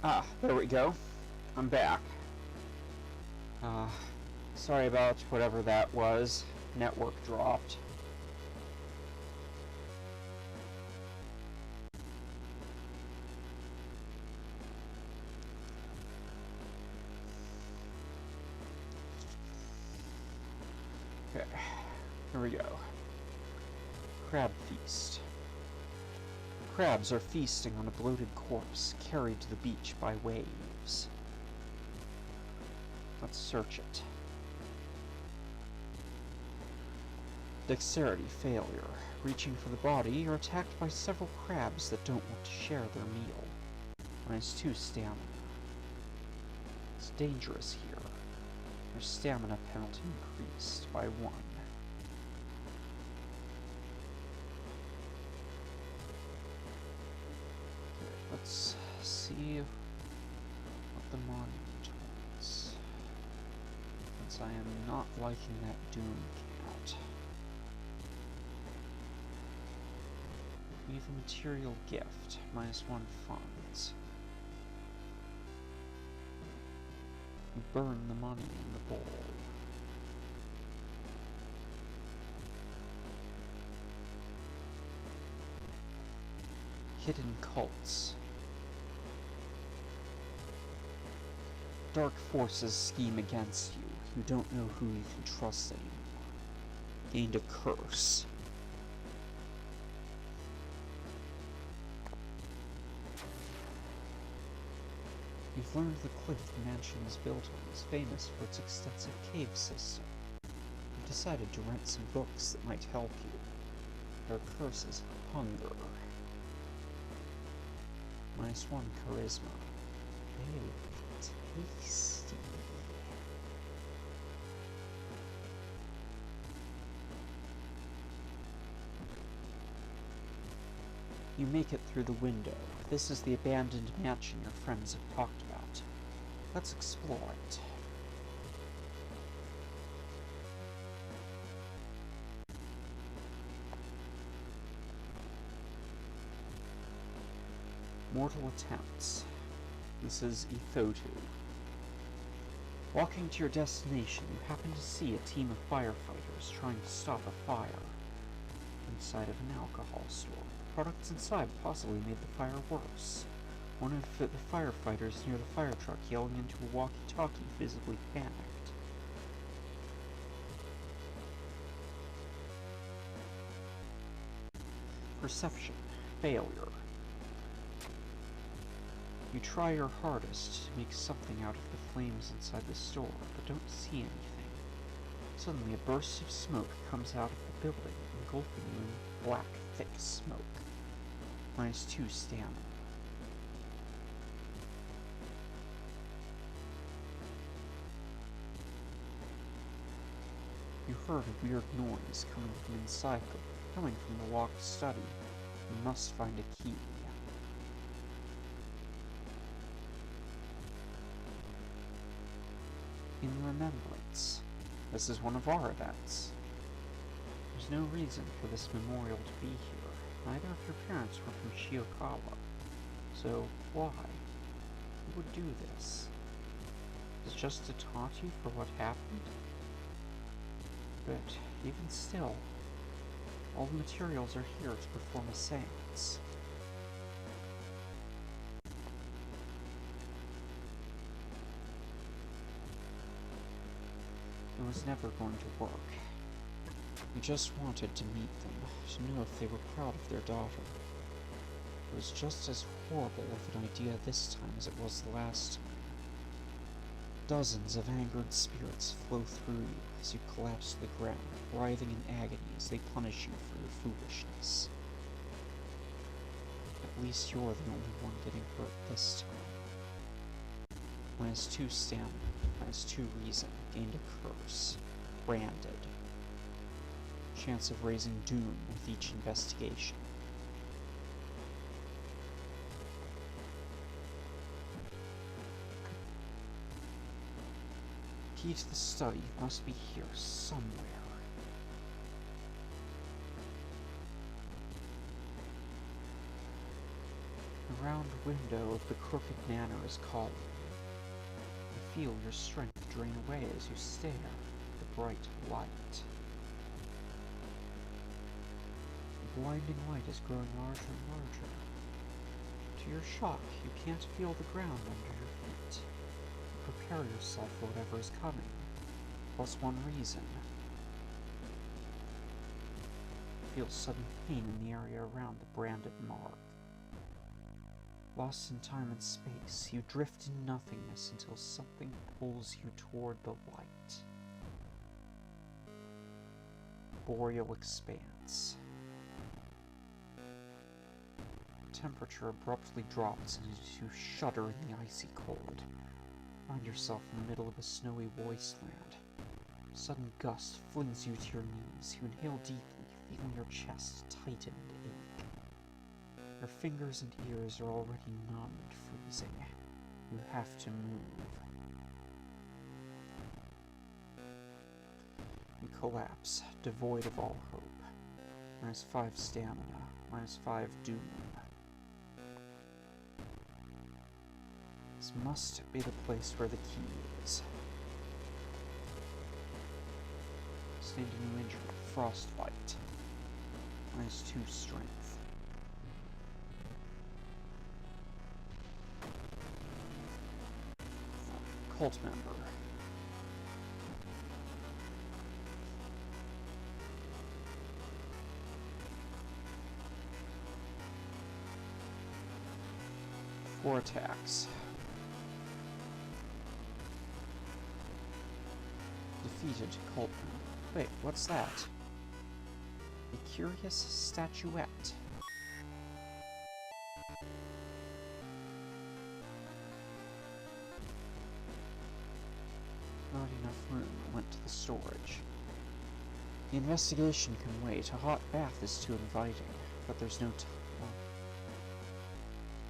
Ah, there we go. I'm back. Sorry about whatever that was. Network dropped. Okay, here we go. Crab feast. Crabs are feasting on a bloated corpse carried to the beach by waves. Let's search it. Dexterity failure. Reaching for the body, you're attacked by several crabs that don't want to share their meal. -2 stamina. It's dangerous here. Your stamina penalty increased by 1. Okay, let's see what the monument was. Since I am not liking that Doom cat. Leave a material gift. -1 funds. You burn the money in the bowl. Hidden cults. Dark forces scheme against you. You don't know who you can trust anymore. Gained a curse. You've learned the cliff the mansion is built on is famous for its extensive cave system. You've decided to rent some books that might help you. Their curse is hunger. -1 charisma. They look tasty. You make it through the window. This is the abandoned mansion your friends have talked about. Let's explore it. Mortal attempts. This is Ethotu. Walking to your destination, you happen to see a team of firefighters trying to stop a fire inside of an alcohol store. Products inside possibly made the fire worse. One of the firefighters near the fire truck yelling into a walkie-talkie visibly panicked. Perception. Failure. You try your hardest to make something out of the flames inside the store, but don't see anything. Suddenly, a burst of smoke comes out of the building, engulfing you in black, thick smoke. -2 stamina. You heard a weird noise coming from the locked study. You must find a key. In remembrance. This is one of our events. There's no reason for this memorial to be here. Neither of your parents were from Shiokawa. So, why? Who would do this? Is it just to taunt you for what happened? But, even still, all the materials are here to perform a seance. It was never going to work. We just wanted to meet them, to know if they were proud of their daughter. It was just as horrible of an idea this time as it was the last time. Dozens of angered spirits flow through you as you collapse to the ground, writhing in agony as they punish you for your foolishness. At least you're the only one getting hurt this time. -2 stamina, -2 reason, gained a curse. Branded. Chance of raising doom with each investigation. Key to the study must be here somewhere. The The round window of the crooked manor is calling. You feel your strength drain away as you stare at the bright light. The blinding light is growing larger and larger. To your shock, you can't feel the ground under your feet. Prepare yourself for whatever is coming. Plus one reason. You feel sudden pain in the area around the branded mark. Lost in time and space, you drift in nothingness until something pulls you toward the light. Boreal expanse. Temperature abruptly drops and you shudder in the icy cold. Find yourself in the middle of a snowy wasteland. A sudden gust flings you to your knees. You inhale deeply, feeling your chest tighten and ache. Your fingers and ears are already numb and freezing. You have to move. You collapse, devoid of all hope. -5 stamina, -5 doom. This must be the place where the key is. Sustained a new injury, frostbite. -2 strength. Cult member. Four attacks. Defeated cult member. Wait, what's that? A curious statuette. Not enough room. Went to the storage. The investigation can wait. A hot bath is too inviting, but there's no time.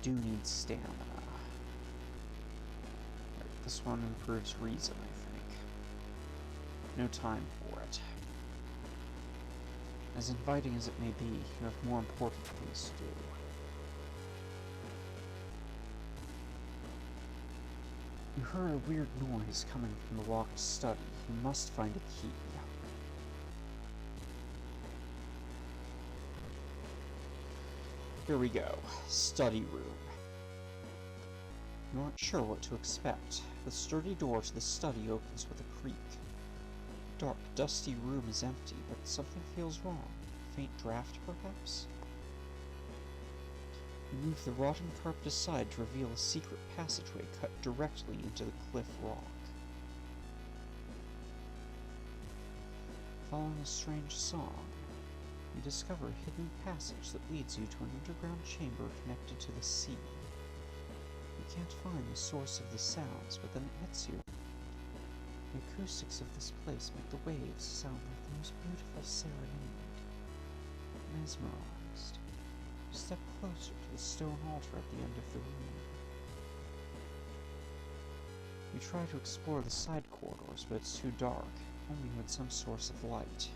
Do need stamina. Right, this one improves reason, I think. No time for it. As inviting as it may be, you have more important things to do. You heard a weird noise coming from the locked study. You must find a key. Here we go. Study room. You aren't sure what to expect. The sturdy door to the study opens with a creak. The dark, dusty room is empty, but something feels wrong. A faint draft, perhaps? You move the rotten carpet aside to reveal a secret passageway cut directly into the cliff rock. Following a strange song, you discover a hidden passage that leads you to an underground chamber connected to the sea. You can't find the source of the sounds, but then it hits you. The acoustics of this place make the waves sound like the most beautiful serenade. Mesmerized, you step closer to the stone altar at the end of the room. You try to explore the side corridors, but it's too dark, only with some source of light.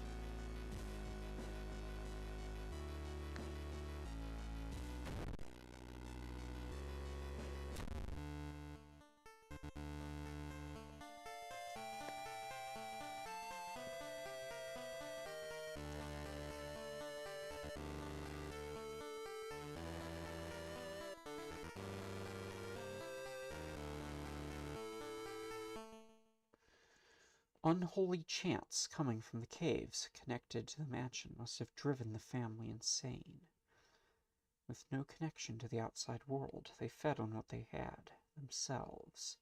Unholy chants coming from the caves connected to the mansion must have driven the family insane. With no connection to the outside world, they fed on what they had, themselves.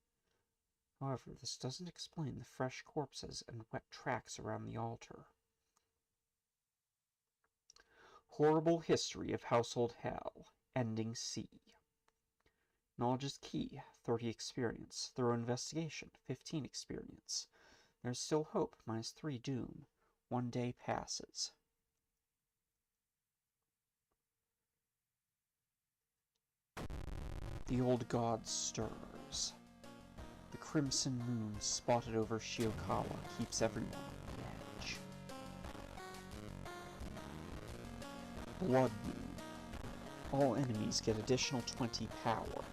However, this doesn't explain the fresh corpses and wet tracks around the altar. Horrible history of household hell, ending C. Knowledge is key, 30 experience. Thorough investigation, 15 experience. There's still hope, -3 doom. 1 day passes. The old god stirs. The crimson moon spotted over Shiokawa keeps everyone on the edge. Blood moon. All enemies get additional 20 power.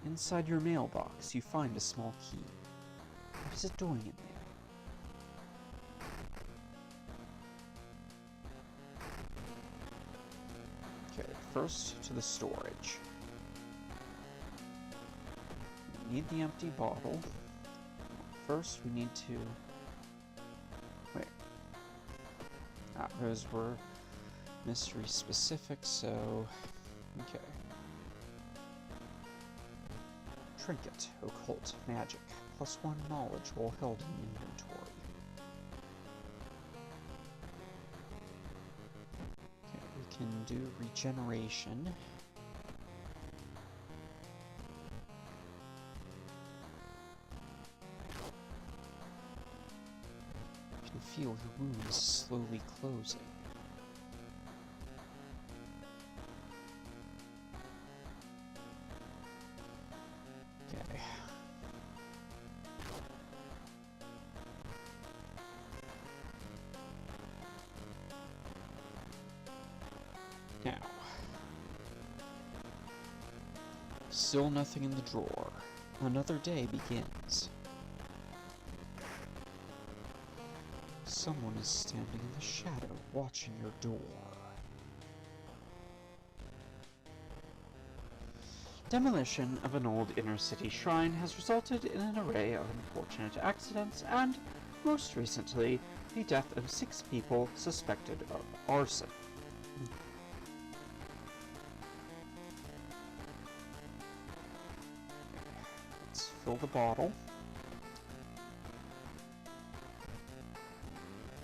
Inside your mailbox, you find a small key. What is it doing in there? Okay, first to the storage. We need the empty bottle. First, we need to... Wait. Ah, those were mystery specific, so... Okay. Trinket, occult, magic, +1 knowledge while held in inventory. Okay, we can do regeneration. You can feel your wounds slowly closing. Okay. Now. Still nothing in the drawer. Another day begins. Someone is standing in the shadow, watching your door. Demolition of an old inner-city shrine has resulted in an array of unfortunate accidents and, most recently, the death of 6 people suspected of arson. Let's fill the bottle.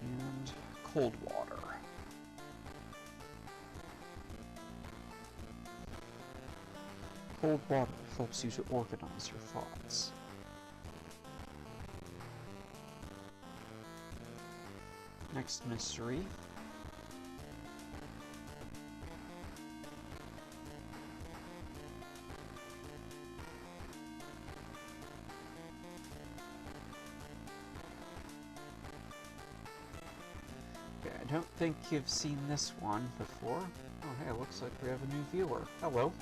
And cold water. Cold water helps you to organize your thoughts. Next mystery. Okay, I don't think you've seen this one before. Oh hey, looks like we have a new viewer. Hello.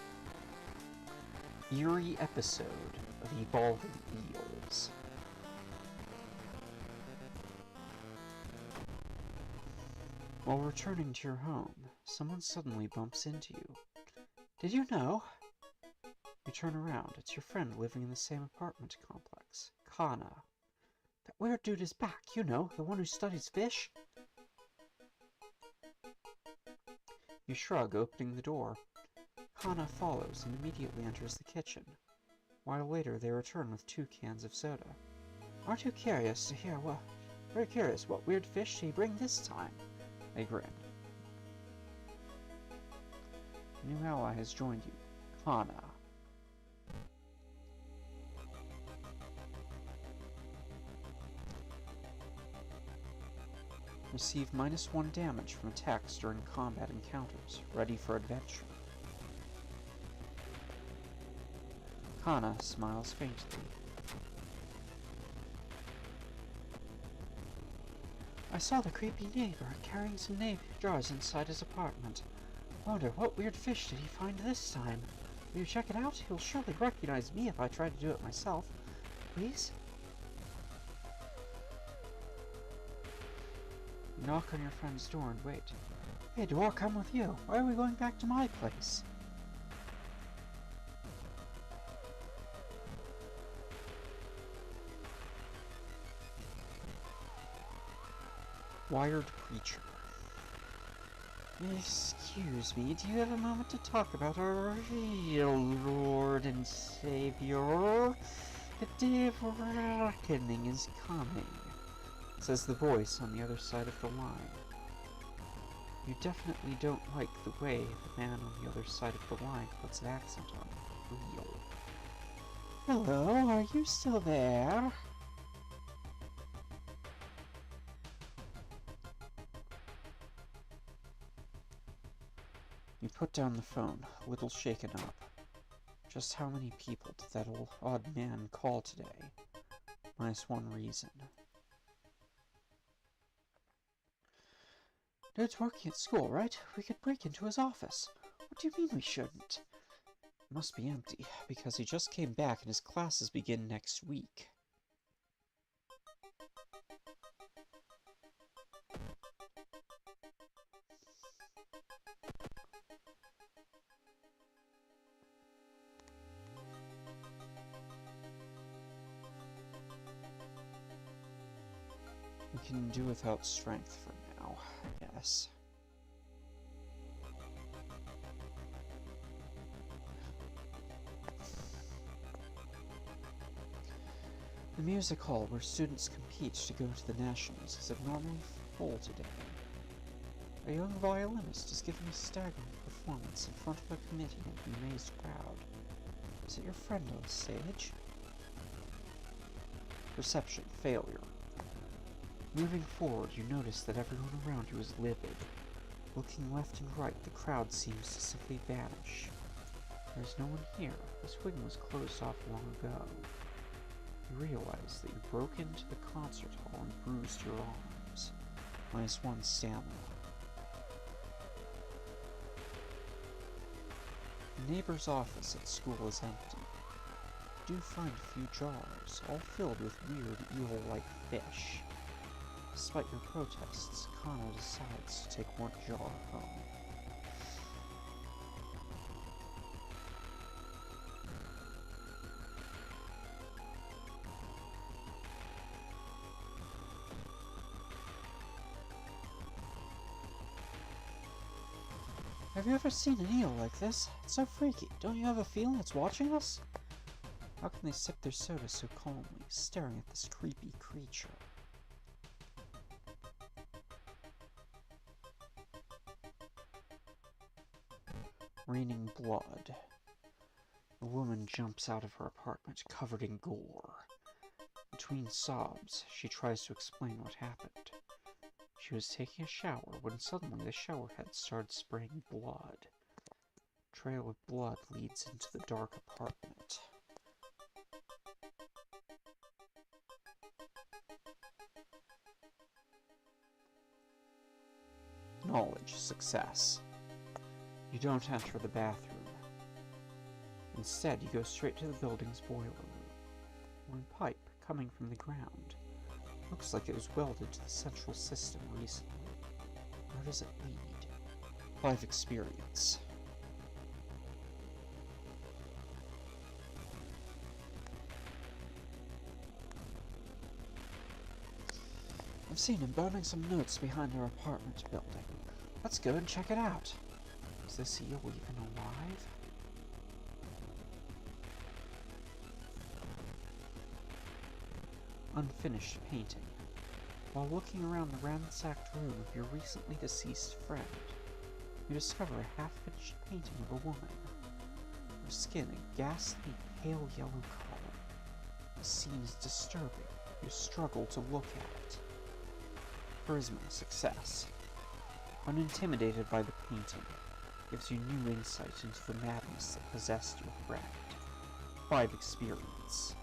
Eerie episode of Evolving Eels. While returning to your home, someone suddenly bumps into you. Did you know? You turn around. It's your friend living in the same apartment complex, Kana. That weird dude is back, you know, the one who studies fish. You shrug, opening the door. Kana follows and immediately enters the kitchen. A while later, they return with 2 cans of soda. Aren't you curious to hear what... Very curious, what weird fish did he bring this time? They grin. A new ally has joined you, Kana. Receive -1 damage from attacks during combat encounters. Ready for adventure. Kana smiles faintly. I saw the creepy neighbor carrying some jars inside his apartment. Wonder what weird fish did he find this time? Will you check it out? He'll surely recognize me if I try to do it myself. Please? You knock on your friend's door and wait. Hey, do I come with you? Why are we going back to my place? Wired creature. Excuse me, do you have a moment to talk about our real Lord and Savior? The day of reckoning is coming, says the voice on the other side of the line. You definitely don't like the way the man on the other side of the line puts an accent on real. Hello, are you still there? You put down the phone, a little shaken up. Just how many people did that odd man call today? -1 reason. Dude's working at school, right? We could break into his office. What do you mean we shouldn't? It must be empty, because he just came back and his classes begin next week. We can do without strength for now, I guess. The music hall where students compete to go to the Nationals is abnormally full today. A young violinist is giving a staggering performance in front of a committee and an amazed crowd. Is it your friend on stage? Perception failure. Moving forward, you notice that everyone around you is livid. Looking left and right, the crowd seems to simply vanish. There is no one here. This wing was closed off long ago. You realize that you broke into the concert hall and bruised your arms. -1 stamina. The neighbor's office at school is empty. You do find a few jars, all filled with weird, eel-like fish. Despite your protests, Kana decides to take one jar home. Have you ever seen an eel like this? It's so freaky. Don't you have a feeling it's watching us? How can they sip their soda so calmly, staring at this creepy creature? Raining blood. A woman jumps out of her apartment, covered in gore. Between sobs, she tries to explain what happened. She was taking a shower when suddenly the shower head started spraying blood. A trail of blood leads into the dark apartment. Knowledge success. You don't enter the bathroom. Instead, you go straight to the building's boiler room. One pipe, coming from the ground, looks like it was welded to the central system recently. Where does it lead? 5 experience. I've seen him burning some notes behind our apartment building. Let's go and check it out. Is this eel even alive? Unfinished painting. While looking around the ransacked room of your recently deceased friend, you discover a half-finished painting of a woman. Her skin a ghastly pale yellow color. The scene is disturbing. You struggle to look at it. Charisma success. Unintimidated by the painting, gives you new insight into the madness that possessed your friend. 5 experience.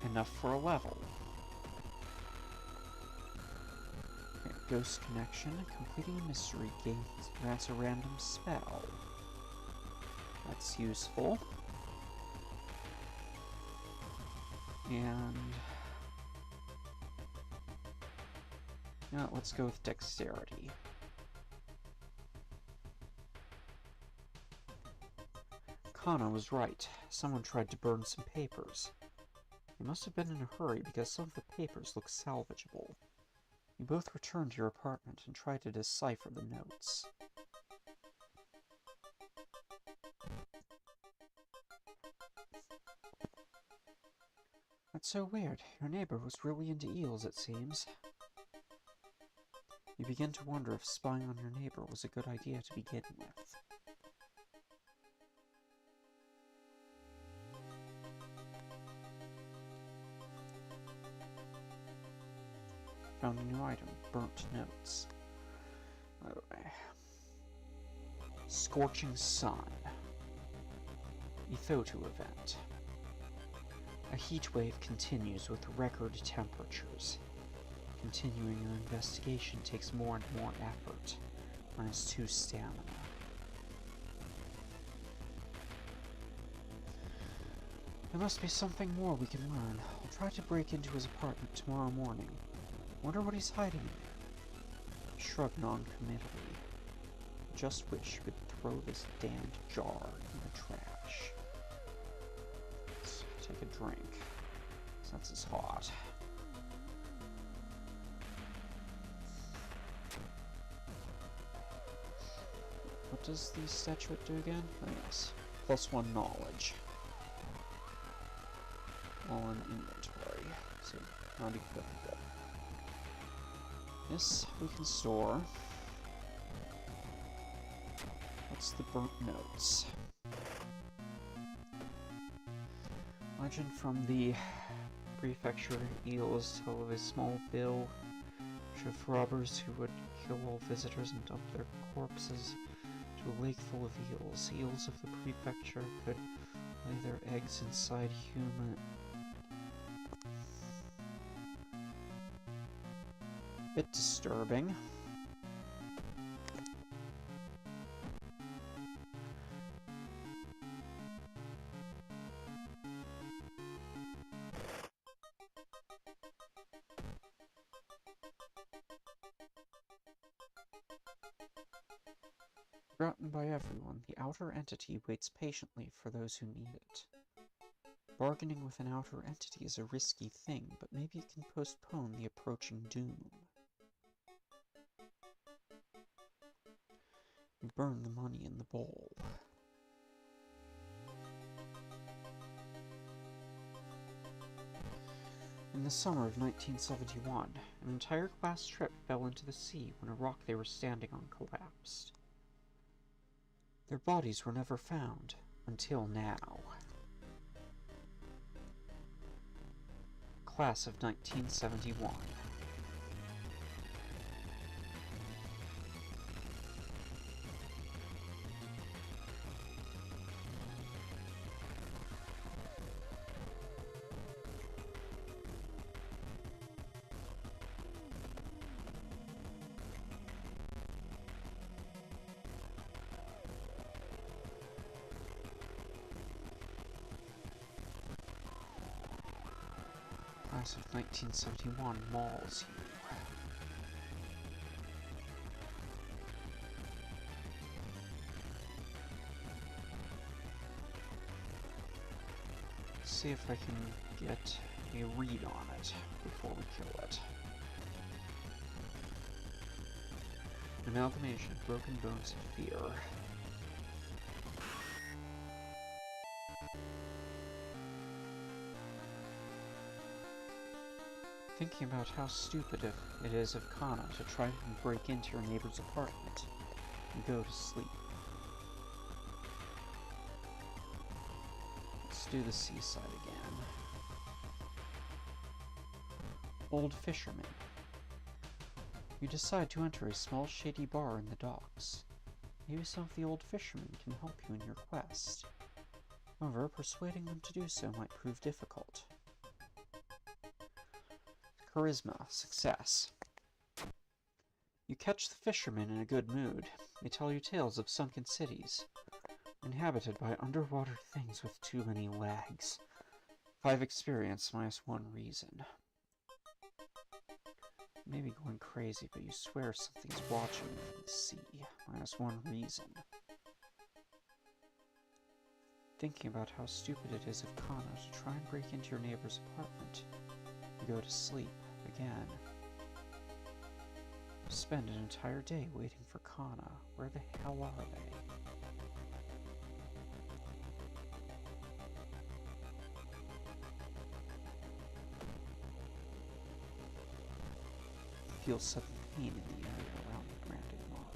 Enough for a level. Okay, Ghost Connection. Completing a mystery grants a random spell. That's useful. And now let's go with dexterity. Kana was right. Someone tried to burn some papers. They must have been in a hurry because some of the papers look salvageable. You both return to your apartment and try to decipher the notes. That's so weird. Your neighbor was really into eels, it seems. You begin to wonder if spying on your neighbor was a good idea to begin with. Found a new item. Burnt notes. Okay. Scorching Sun. A photo event. A heat wave continues with record temperatures. Continuing your investigation takes more and more effort. -2 stamina. There must be something more we can learn. I'll try to break into his apartment tomorrow morning. Wonder what he's hiding in there. Shrug non-committally. Just wish we could throw this damned jar in the trash. Let's take a drink, since it's hot. What does the statuette do again? Oh yes. +1 knowledge. All in inventory. So, not equipable. This we can store. What's the burnt notes? Legend from the prefecture eels tell of a small bill of robbers who would kill all visitors and dump their corpses to a lake full of eels. Eels of the prefecture could lay their eggs inside human... Bit disturbing. Forgotten by everyone, the outer entity waits patiently for those who need it. Bargaining with an outer entity is a risky thing, but maybe it can postpone the approaching doom. You burn the money in the bowl. In the summer of 1971, an entire class trip fell into the sea when a rock they were standing on collapsed. Their bodies were never found, until now. Class of 1971. Class of 1971 mauls you. Let's see if I can get a read on it before we kill it. Amalgamation of broken bones and fear. Thinking about how stupid it is of Kana to try and break into your neighbor's apartment and go to sleep. Let's do the seaside again. Old Fisherman. You decide to enter a small shady bar in the docks. Maybe some of the old fishermen can help you in your quest. However, persuading them to do so might prove difficult. Charisma, success. You catch the fishermen in a good mood. They tell you tales of sunken cities, inhabited by underwater things with too many legs. 5 experience -1 reason. Maybe going crazy, but you swear something's watching you from the sea. -1 reason. Thinking about how stupid it is of Kana to try and break into your neighbor's apartment. You go to sleep again. Spend an entire day waiting for Kana. Where the hell are they? Feel sudden pain in the area around the branded mark.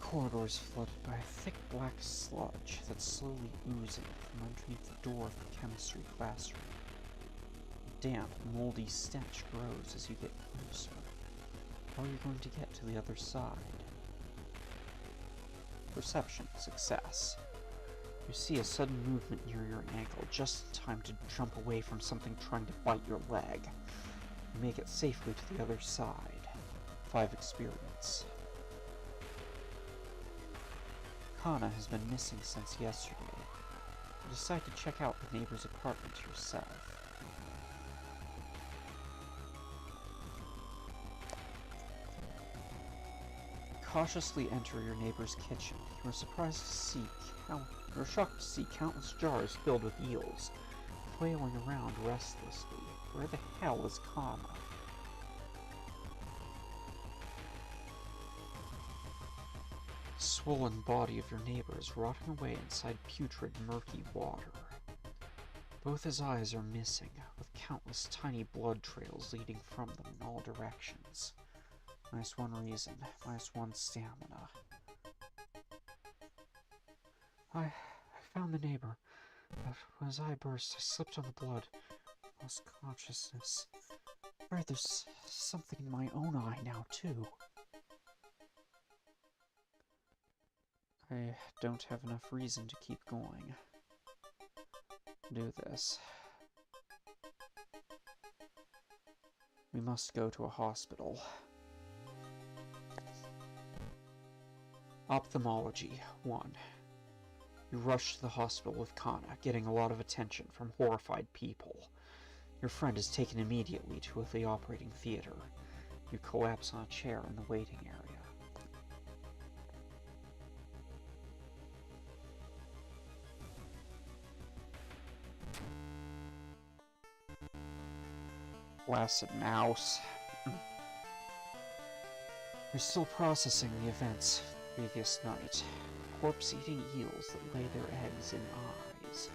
Corridors flooded by a thick black sludge that's slowly oozing from underneath the door of the chemistry classroom. Damp, moldy stench grows as you get closer. How are you going to get to the other side? Perception, success. You see a sudden movement near your ankle, just in time to jump away from something trying to bite your leg. You make it safely to the other side. 5 experience. Kana has been missing since yesterday. You decide to check out the neighbor's apartment yourself. Cautiously enter your neighbor's kitchen. You are surprised to see you're shocked to see countless jars filled with eels, flailing around restlessly. Where the hell is Kana? The swollen body of your neighbor is rotting away inside putrid, murky water. Both his eyes are missing, with countless tiny blood trails leading from them in all directions. -1 reason, -1 stamina. I found the neighbor, but when his eye burst, I slipped on the blood, lost consciousness. Right, there's something in my own eye now, too. I don't have enough reason to keep going. Do this. We must go to a hospital. Ophthalmology 1. You rush to the hospital with Kana, getting a lot of attention from horrified people. Your friend is taken immediately to the operating theater. You collapse on a chair in the waiting area. Blasted mouse. You're still processing the events previous night. Corpse-eating eels that lay their eggs in eyes.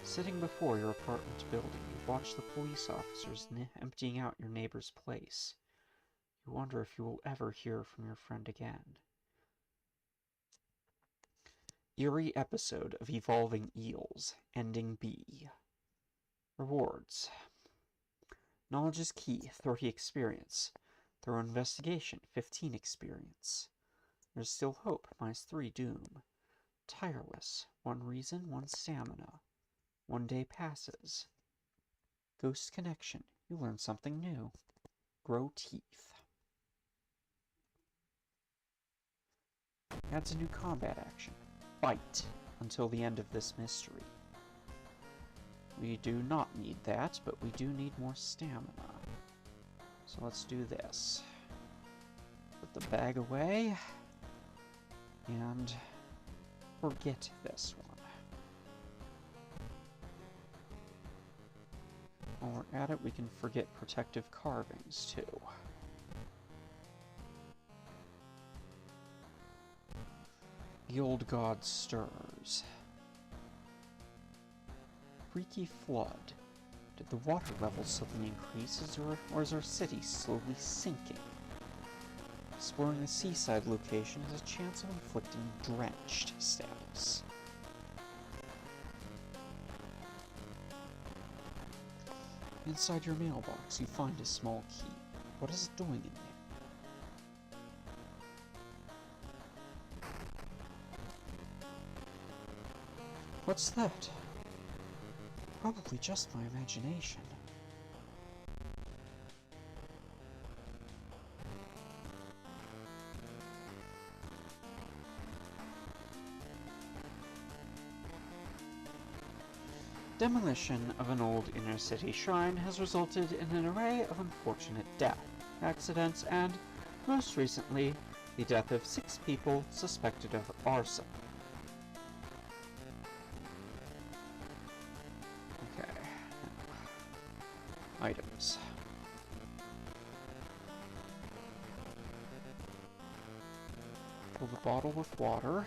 Sitting before your apartment building, you watch the police officers emptying out your neighbor's place. You wonder if you will ever hear from your friend again. Eerie episode of Evolving Eels, Ending B. Rewards. Knowledge is key, 30 experience. Thorough investigation, 15 experience. There's still hope, -3 doom. Tireless, 1 reason, 1 stamina. 1 day passes. Ghost connection, you learn something new. Grow teeth. Adds a new combat action. Fight until the end of this mystery. We do not need that, but we do need more stamina. So let's do this. Put the bag away. And forget this one. While we're at it, we can forget protective carvings, too. The old god stirs. Freaky flood. Did the water level suddenly increase, or is our city slowly sinking? Exploring the seaside location has a chance of inflicting drenched status. Inside your mailbox, you find a small key. What is it doing in there? What's that? Probably just my imagination. Demolition of an old inner-city shrine has resulted in an array of unfortunate deaths, accidents, and, most recently, the death of 6 people suspected of arson. Okay. Items. Fill the bottle with water.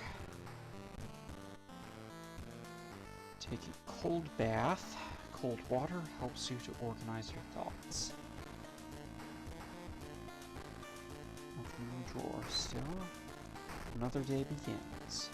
Take a cold bath. Cold water helps you to organize your thoughts. Nothing in the drawer still. Another day begins.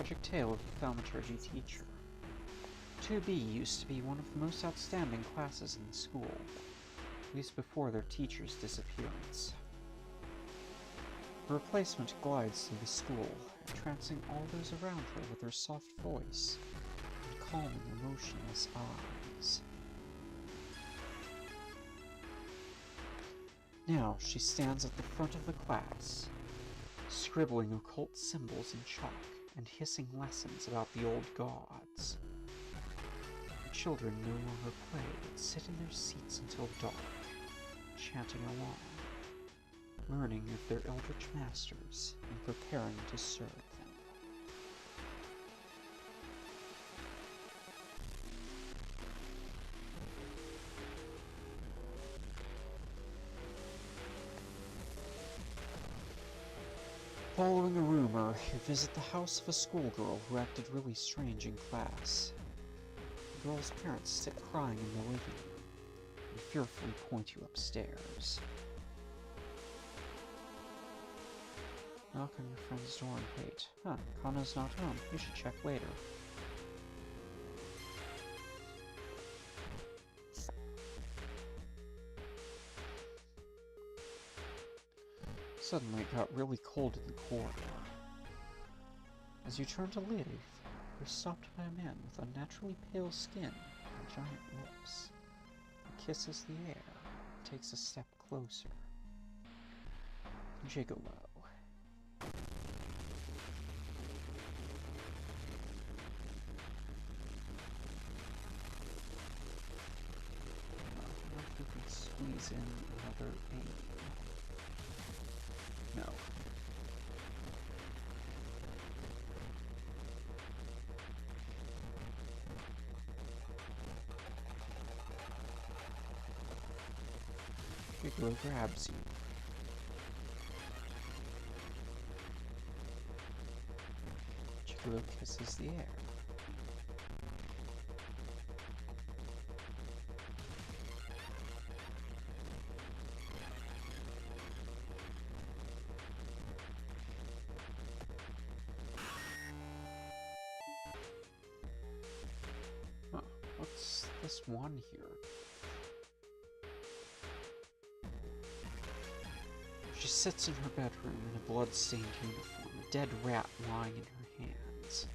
tragic tale of the thaumaturgy teacher. 2B used to be one of the most outstanding classes in the school, at least before their teacher's disappearance. Her replacement glides through the school, entrancing all those around her with her soft voice and calming, emotionless eyes. Now she stands at the front of the class, scribbling occult symbols in chalk and hissing lessons about the old gods. The children no longer play, but sit in their seats until dark, chanting along, learning of their eldritch masters and preparing to serve them. Following a rumor, you visit the house of a schoolgirl who acted really strange in class. The girl's parents sit crying in the living room and fearfully point you upstairs. Knock on your friend's door and wait. Huh, Kana's not home. You should check later. Suddenly it got really cold in the corridor. As you turn to leave, you're stopped by a man with unnaturally pale skin and giant lips. He kisses the air and takes a step closer. Gigolo. I wonder if we can squeeze in another aim. No. Gigolo grabs you. Gigolo kisses the air. Huh, what's this one here? She sits in her bedroom in a blood-stained uniform, a dead rat lying in her hands.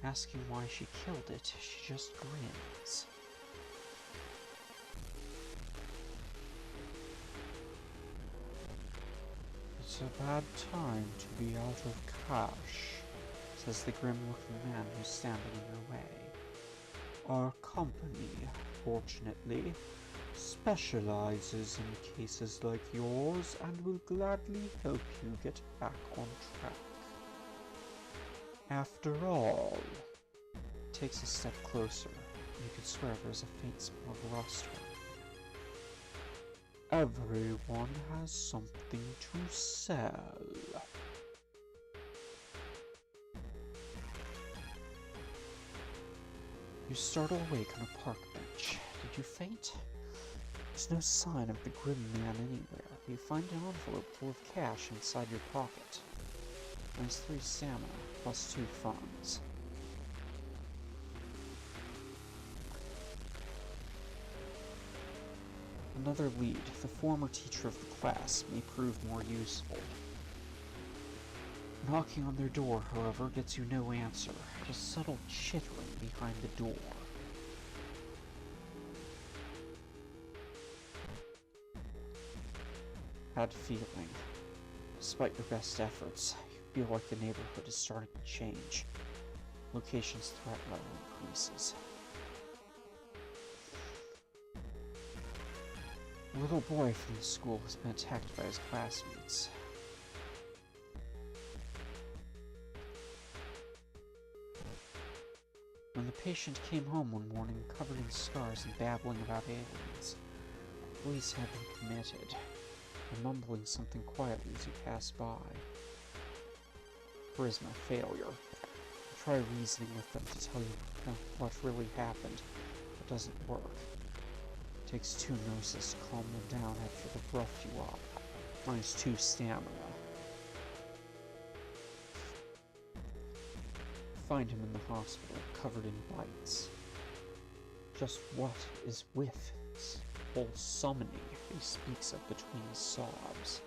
Asking why she killed it, she just grins. It's a bad time to be out of cash, says the grim-looking man who's standing in her way. Our company, fortunately, specializes in cases like yours and will gladly help you get back on track. After all, takes a step closer. You can swear there's a faint smell of rust. Everyone has something to sell. You startle awake on a park bench. Did you faint? There's no sign of the grim man anywhere. You find an envelope full of cash inside your pocket. There's 3 stamina, plus 2 funds. Another lead. The former teacher of the class may prove more useful. Knocking on their door, however, gets you no answer. Just subtle chittering behind the door. Bad feeling. Despite your best efforts, you feel like the neighborhood is starting to change. Location's threat level increases. A little boy from the school has been attacked by his classmates. When the patient came home one morning covered in scars and babbling about aliens, police had him committed, and mumbling something quietly as you pass by. Charisma failure. You try reasoning with them to tell you what really happened, but doesn't work. It takes 2 nurses to calm them down after they've roughed you up. Minus 2 stamina. find him in the hospital, covered in bites. Just what is with this whole summoning he speaks of between his sobs?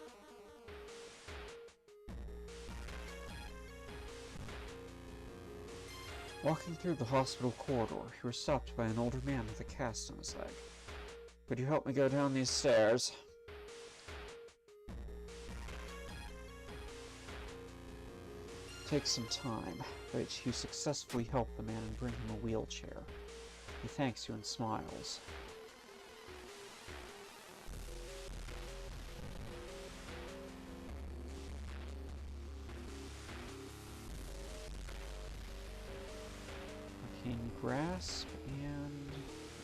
Walking through the hospital corridor, he was stopped by an older man with a cast on his leg. "Could you help me go down these stairs?" It takes some time, but you successfully help the man and bring him a wheelchair. He thanks you and smiles. Arcane Grasp, and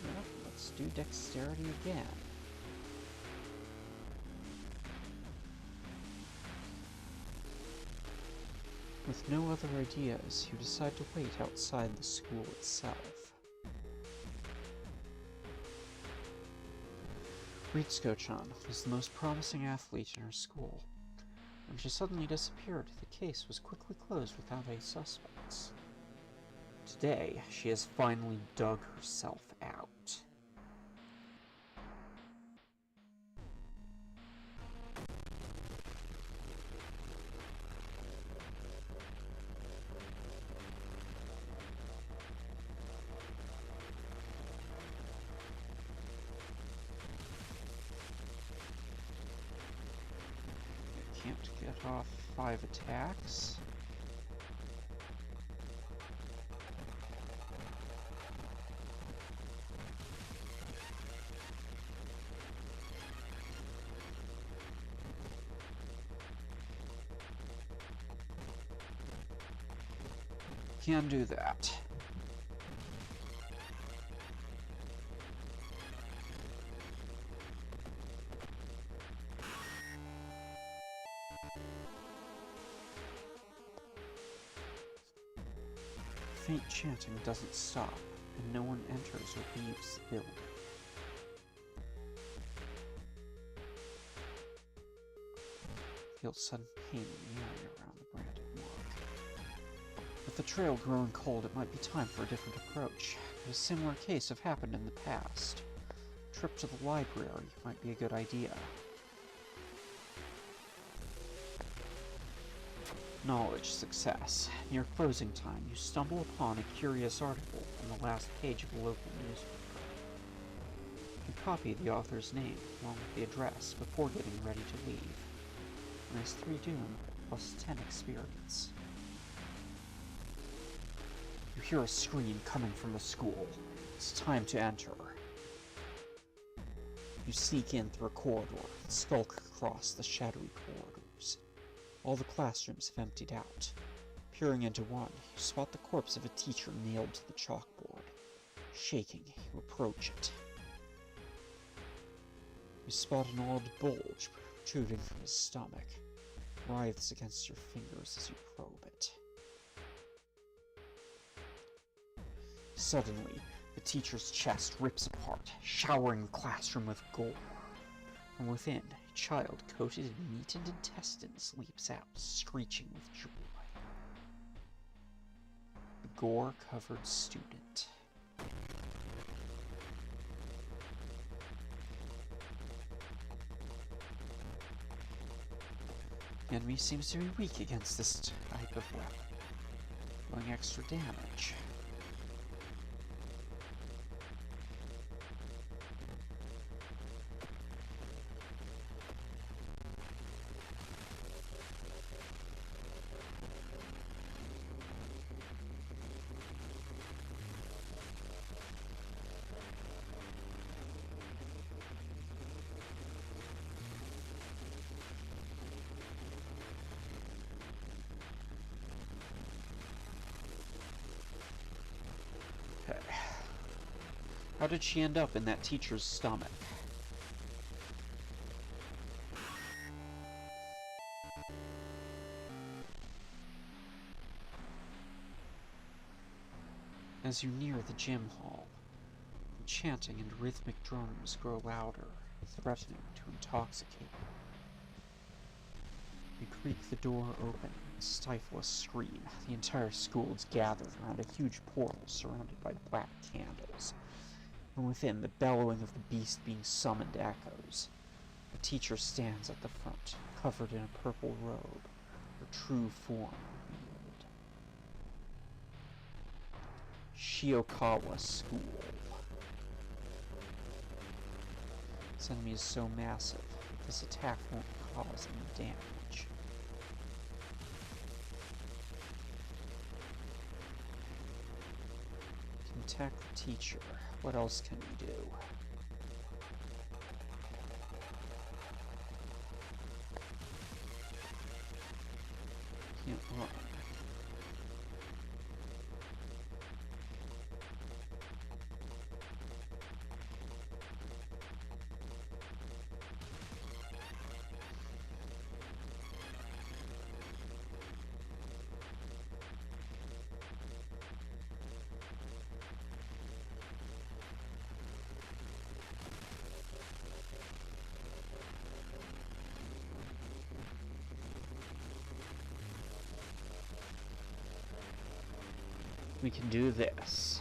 yep, let's do Dexterity again. With no other ideas, you decide to wait outside the school itself. Ritsuko-chan was the most promising athlete in her school. When she suddenly disappeared, the case was quickly closed without any suspects. Today, she has finally dug herself out. Can't get off 5 attacks. Can do that. Faint chanting doesn't stop, and no one enters or leaves the building. Feel sudden pain in the area around the branded mark. With the trail growing cold, it might be time for a different approach. But a similar case have happened in the past. A trip to the library might be a good idea. Knowledge success. Near closing time, you stumble upon a curious article on the last page of a local newspaper. You copy the author's name along with the address before getting ready to leave. Nice 3 Doom plus 10 experience. You hear a scream coming from the school. It's time to enter. You sneak in through a corridor and skulk across the shadowy corridors. All the classrooms have emptied out. Peering into one, you spot the corpse of a teacher nailed to the chalkboard. Shaking, you approach it. You spot an odd bulge protruding from his stomach. Writhes against your fingers as you probe it. Suddenly, the teacher's chest rips apart, showering the classroom with gore. From within, a child coated in meat and intestines leaps out, screeching with joy. The gore-covered student. The enemy seems to be weak against this type of weapon, doing extra damage. How did she end up in that teacher's stomach? As you near the gym hall, the chanting and rhythmic drums grow louder, threatening to intoxicate you. You creak the door open and stifle a scream. The entire school is gathered around a huge portal surrounded by black candles. From within, the bellowing of the beast being summoned echoes. The teacher stands at the front, covered in a purple robe, her true form revealed. Shiokawa School. This enemy is so massive that this attack won't cause any damage. You can attack the teacher. What else can you do? Can't run. We can do this.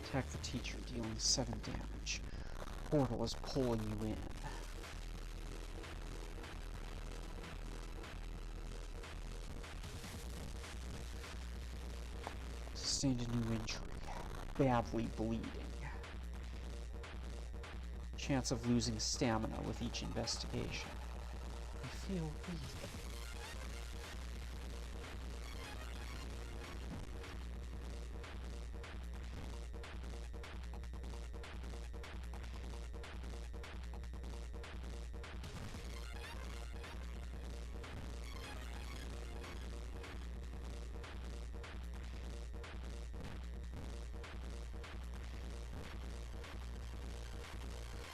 Attack the teacher, dealing 7 damage. Portal is pulling you in. Sustained a new injury. Badly bleeding. Chance of losing stamina with each investigation. You feel weak.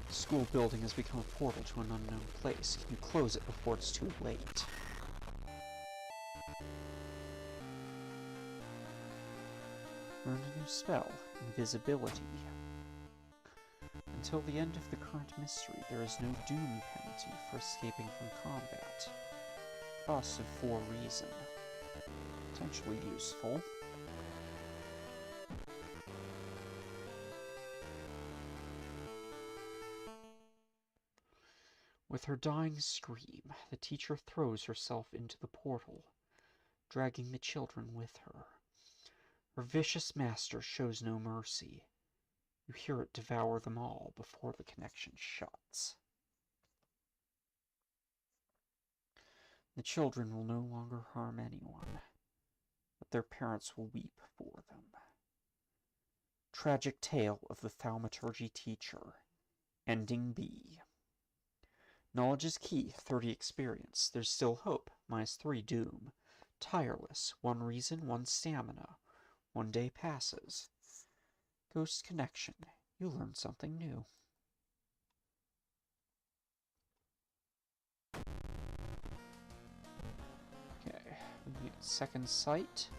The school building has become a portal to an unknown place. Can you close it before it's too late? Learn a new spell, Invisibility. Until the end of the current mystery, there is no doom penalty for escaping from combat. Cost of 4 reason. Potentially useful. With her dying scream, the teacher throws herself into the portal, dragging the children with her. Her vicious master shows no mercy. You hear it devour them all before the connection shuts. The children will no longer harm anyone, but their parents will weep for them. Tragic tale of the thaumaturgy teacher. Ending B. Knowledge is key, 30 experience. There's still hope, -3 doom. Tireless, 1 reason, 1 stamina. 1 day passes. Ghost connection, you learn something new. Okay, we need Second Sight,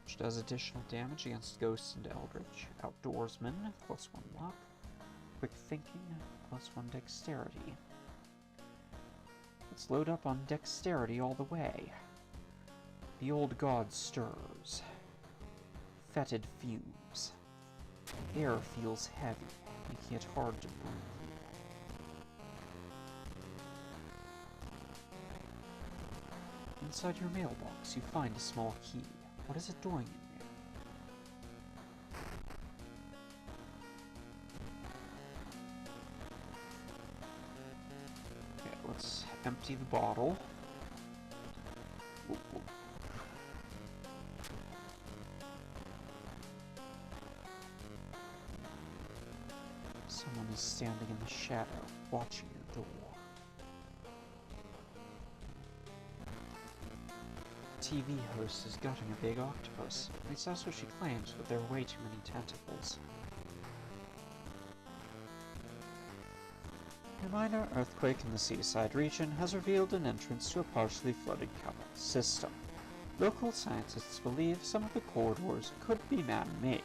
which does additional damage against ghosts and eldritch. Outdoorsman, +1 luck. Quick thinking, +1 dexterity. Let's load up on dexterity all the way. The old god stirs. Fetid fumes. Air feels heavy, making it hard to breathe. Inside your mailbox, you find a small key. What is it doing in there? Okay, let's empty the bottle. Whoop, whoop. Someone is standing in the shadow, watching your door. The TV host is gutting a big octopus. At least that's what she claims, but there are way too many tentacles. A minor earthquake in the seaside region has revealed an entrance to a partially flooded tunnel system. Local scientists believe some of the corridors could be man-made.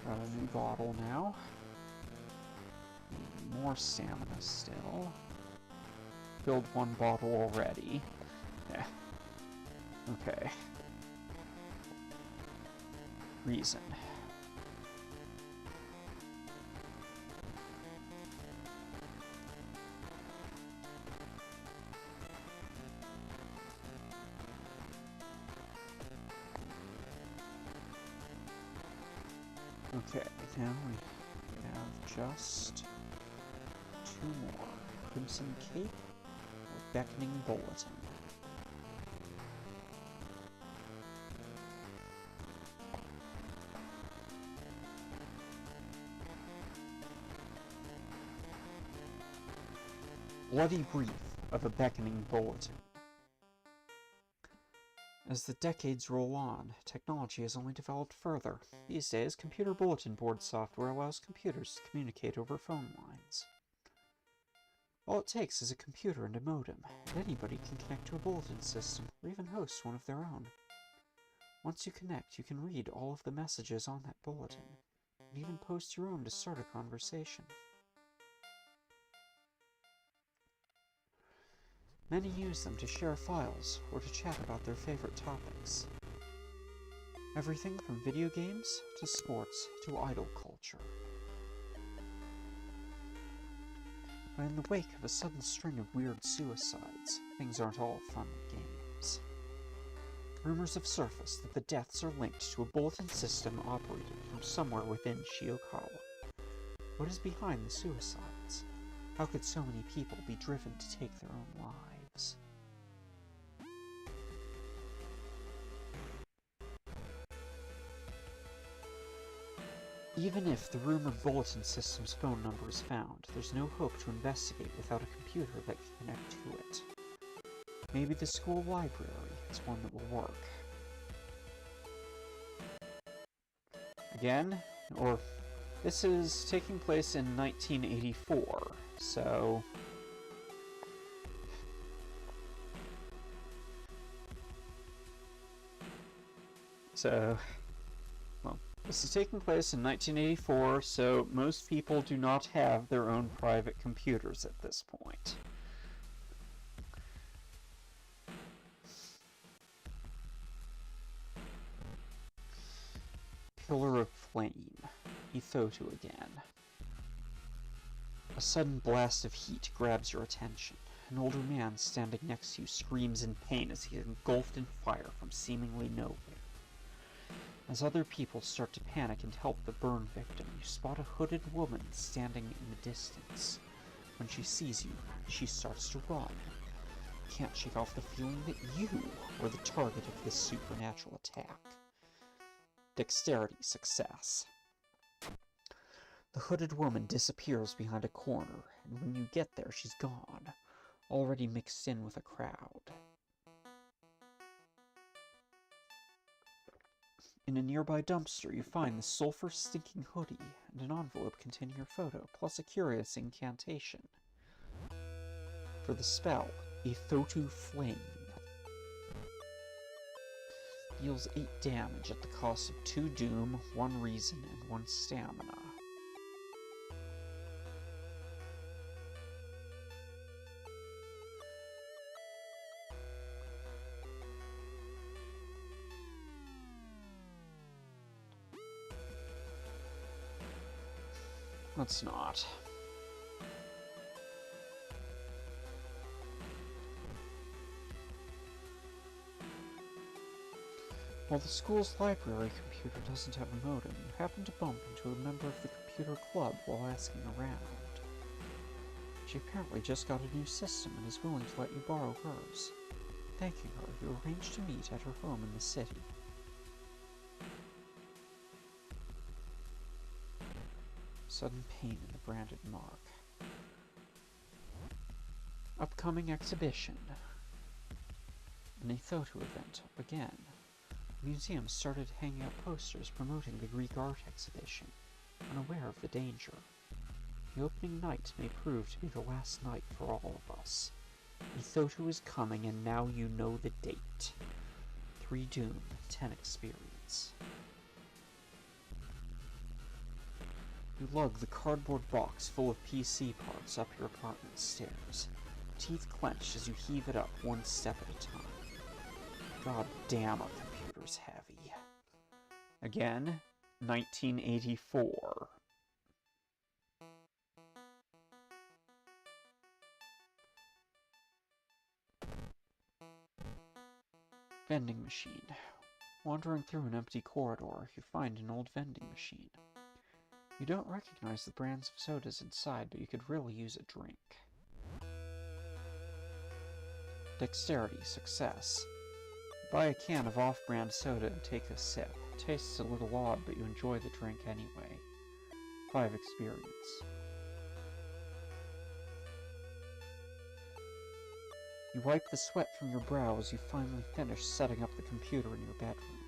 Got a new bottle now. More stamina still. Filled one bottle already. Yeah. Okay. Reason. Okay, now we have just two more. Crimson Cape or Beckoning Bulletin. Bloody brief of a beckoning bulletin. As the decades roll on, technology has only developed further. These days, computer bulletin board software allows computers to communicate over phone lines. All it takes is a computer and a modem, and anybody can connect to a bulletin system, or even host one of their own. Once you connect, you can read all of the messages on that bulletin, and even post your own to start a conversation. Many use them to share files or to chat about their favorite topics. Everything from video games to sports to idol culture. But in the wake of a sudden string of weird suicides, things aren't all fun and games. Rumors have surfaced that the deaths are linked to a bulletin system operated from somewhere within Shiokawa. What is behind the suicides? How could so many people be driven to take their own lives? Even if the rumored bulletin system's phone number is found, there's no hope to investigate without a computer that can connect to it. Maybe the school library is one that will work. Again, or this is taking place in 1984, so well, this is taking place in 1984, so most people do not have their own private computers at this point. Pillar of Flame. Ithotu again. A sudden blast of heat grabs your attention. An older man standing next to you screams in pain as he is engulfed in fire from seemingly nowhere. As other people start to panic and help the burn victim, you spot a hooded woman standing in the distance. When she sees you, she starts to run. You can't shake off the feeling that you were the target of this supernatural attack. Dexterity success. The hooded woman disappears behind a corner, and when you get there, she's gone, already mixed in with a crowd. In a nearby dumpster, you find the sulfur-stinking hoodie and an envelope containing your photo, plus a curious incantation. For the spell, Ithotu Flame. Deals 8 damage at the cost of 2 doom, 1 reason, and 1 stamina. Let's not. While the school's library computer doesn't have a modem, you happen to bump into a member of the computer club while asking around. She apparently just got a new system and is willing to let you borrow hers. Thanking her, you arrange to meet at her home in the city. Sudden pain in the branded mark. Upcoming exhibition. An Ithotu event again. The museum started hanging up posters promoting the Greek art exhibition, unaware of the danger. The opening night may prove to be the last night for all of us. Ithotu is coming, and now you know the date. 3 doom, 10 experience. You lug the cardboard box full of PC parts up your apartment stairs, teeth clenched as you heave it up one step at a time. God damn, our computer's heavy. Again, 1984. Vending machine. Wandering through an empty corridor, you find an old vending machine. You don't recognize the brands of sodas inside, but you could really use a drink. Dexterity, success. Buy a can of off-brand soda and take a sip. It tastes a little odd, but you enjoy the drink anyway. 5 experience. You wipe the sweat from your brow as you finally finish setting up the computer in your bedroom.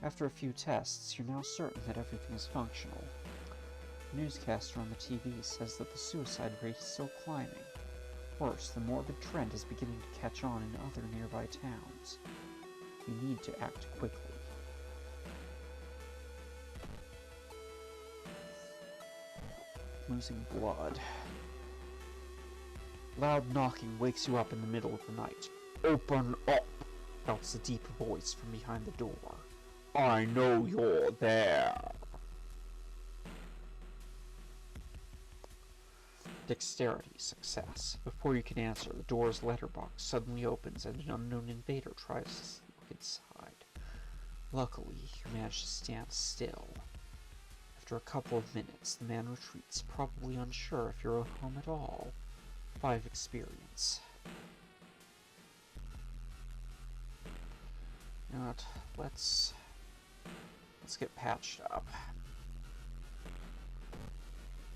After a few tests, you're now certain that everything is functional. The newscaster on the TV says that the suicide rate is still climbing. Worse, the morbid trend is beginning to catch on in other nearby towns. You need to act quickly. Losing blood. Loud knocking wakes you up in the middle of the night. "Open up!" shouts a deep voice from behind the door. "I know you're there!" Dexterity, success. Before you can answer, the door's letterbox suddenly opens and an unknown invader tries to look inside. Luckily, you manage to stand still. After a couple of minutes, the man retreats, probably unsure if you're at home at all. 5 experience. You know what? Let's get patched up.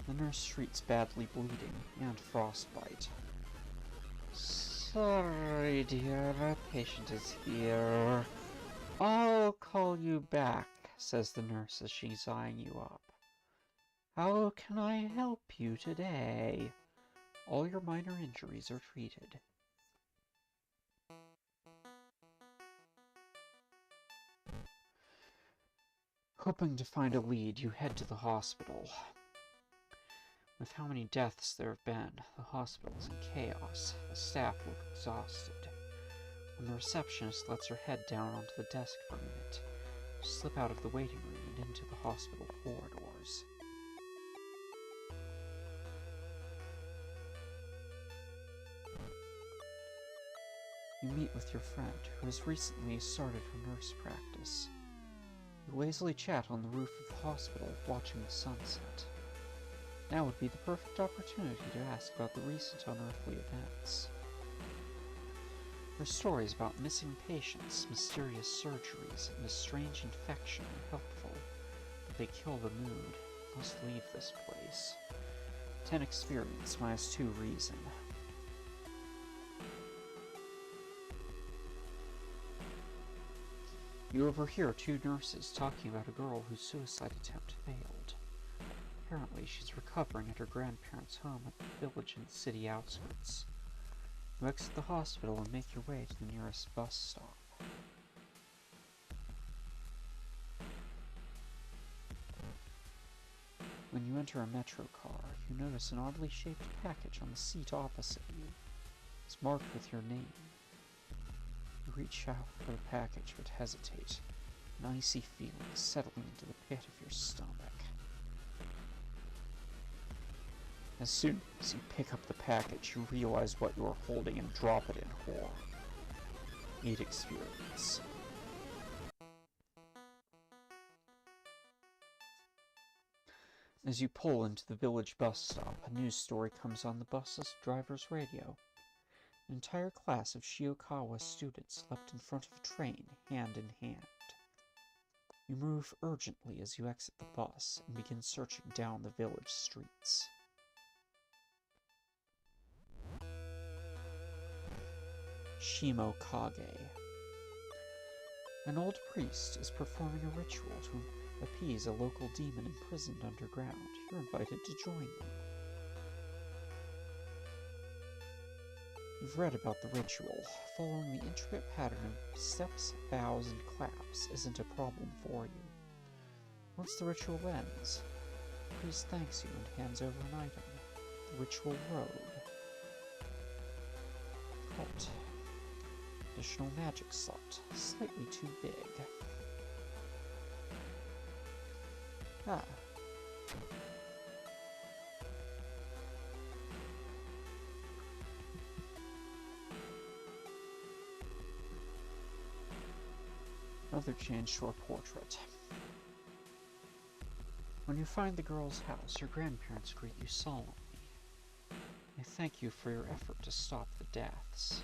The nurse treats badly bleeding and frostbite. "Sorry, dear, our patient is here. I'll call you back," says the nurse as she's eyeing you up. "How can I help you today?" All your minor injuries are treated. Hoping to find a lead, you head to the hospital. With how many deaths there have been, the hospital is in chaos. The staff look exhausted. When the receptionist lets her head down onto the desk for a minute, you slip out of the waiting room and into the hospital corridors. You meet with your friend, who has recently started her nurse practice. You lazily chat on the roof of the hospital, watching the sunset. Now would be the perfect opportunity to ask about the recent unearthly events. Her stories about missing patients, mysterious surgeries, and a strange infection are helpful, but they kill the mood. Must leave this place. 10 experience minus 2 reason. You overhear 2 nurses talking about a girl whose suicide attempt failed. Apparently, she's recovering at her grandparents' home at the village in the city outskirts. You exit the hospital and make your way to the nearest bus stop. When you enter a metro car, you notice an oddly shaped package on the seat opposite you. It's marked with your name. You reach out for the package but hesitate, an icy feeling settling into the pit of your stomach. As soon as you pick up the package, you realize what you are holding and drop it in horror. 8 experience. As you pull into the village bus stop, a news story comes on the bus's driver's radio. An entire class of Shiokawa students leapt in front of a train, hand in hand. You move urgently as you exit the bus and begin searching down the village streets. Shimokage. An old priest is performing a ritual to appease a local demon imprisoned underground. You're invited to join them. You've read about the ritual. Following the intricate pattern of steps, bows, and claps isn't a problem for you. Once the ritual ends, The priest thanks you and hands over an item. The ritual robe. Cult. Additional magic slot. Slightly too big. Ah. Another change to our portrait. When you find the girl's house, your grandparents greet you solemnly. They thank you for your effort to stop the deaths.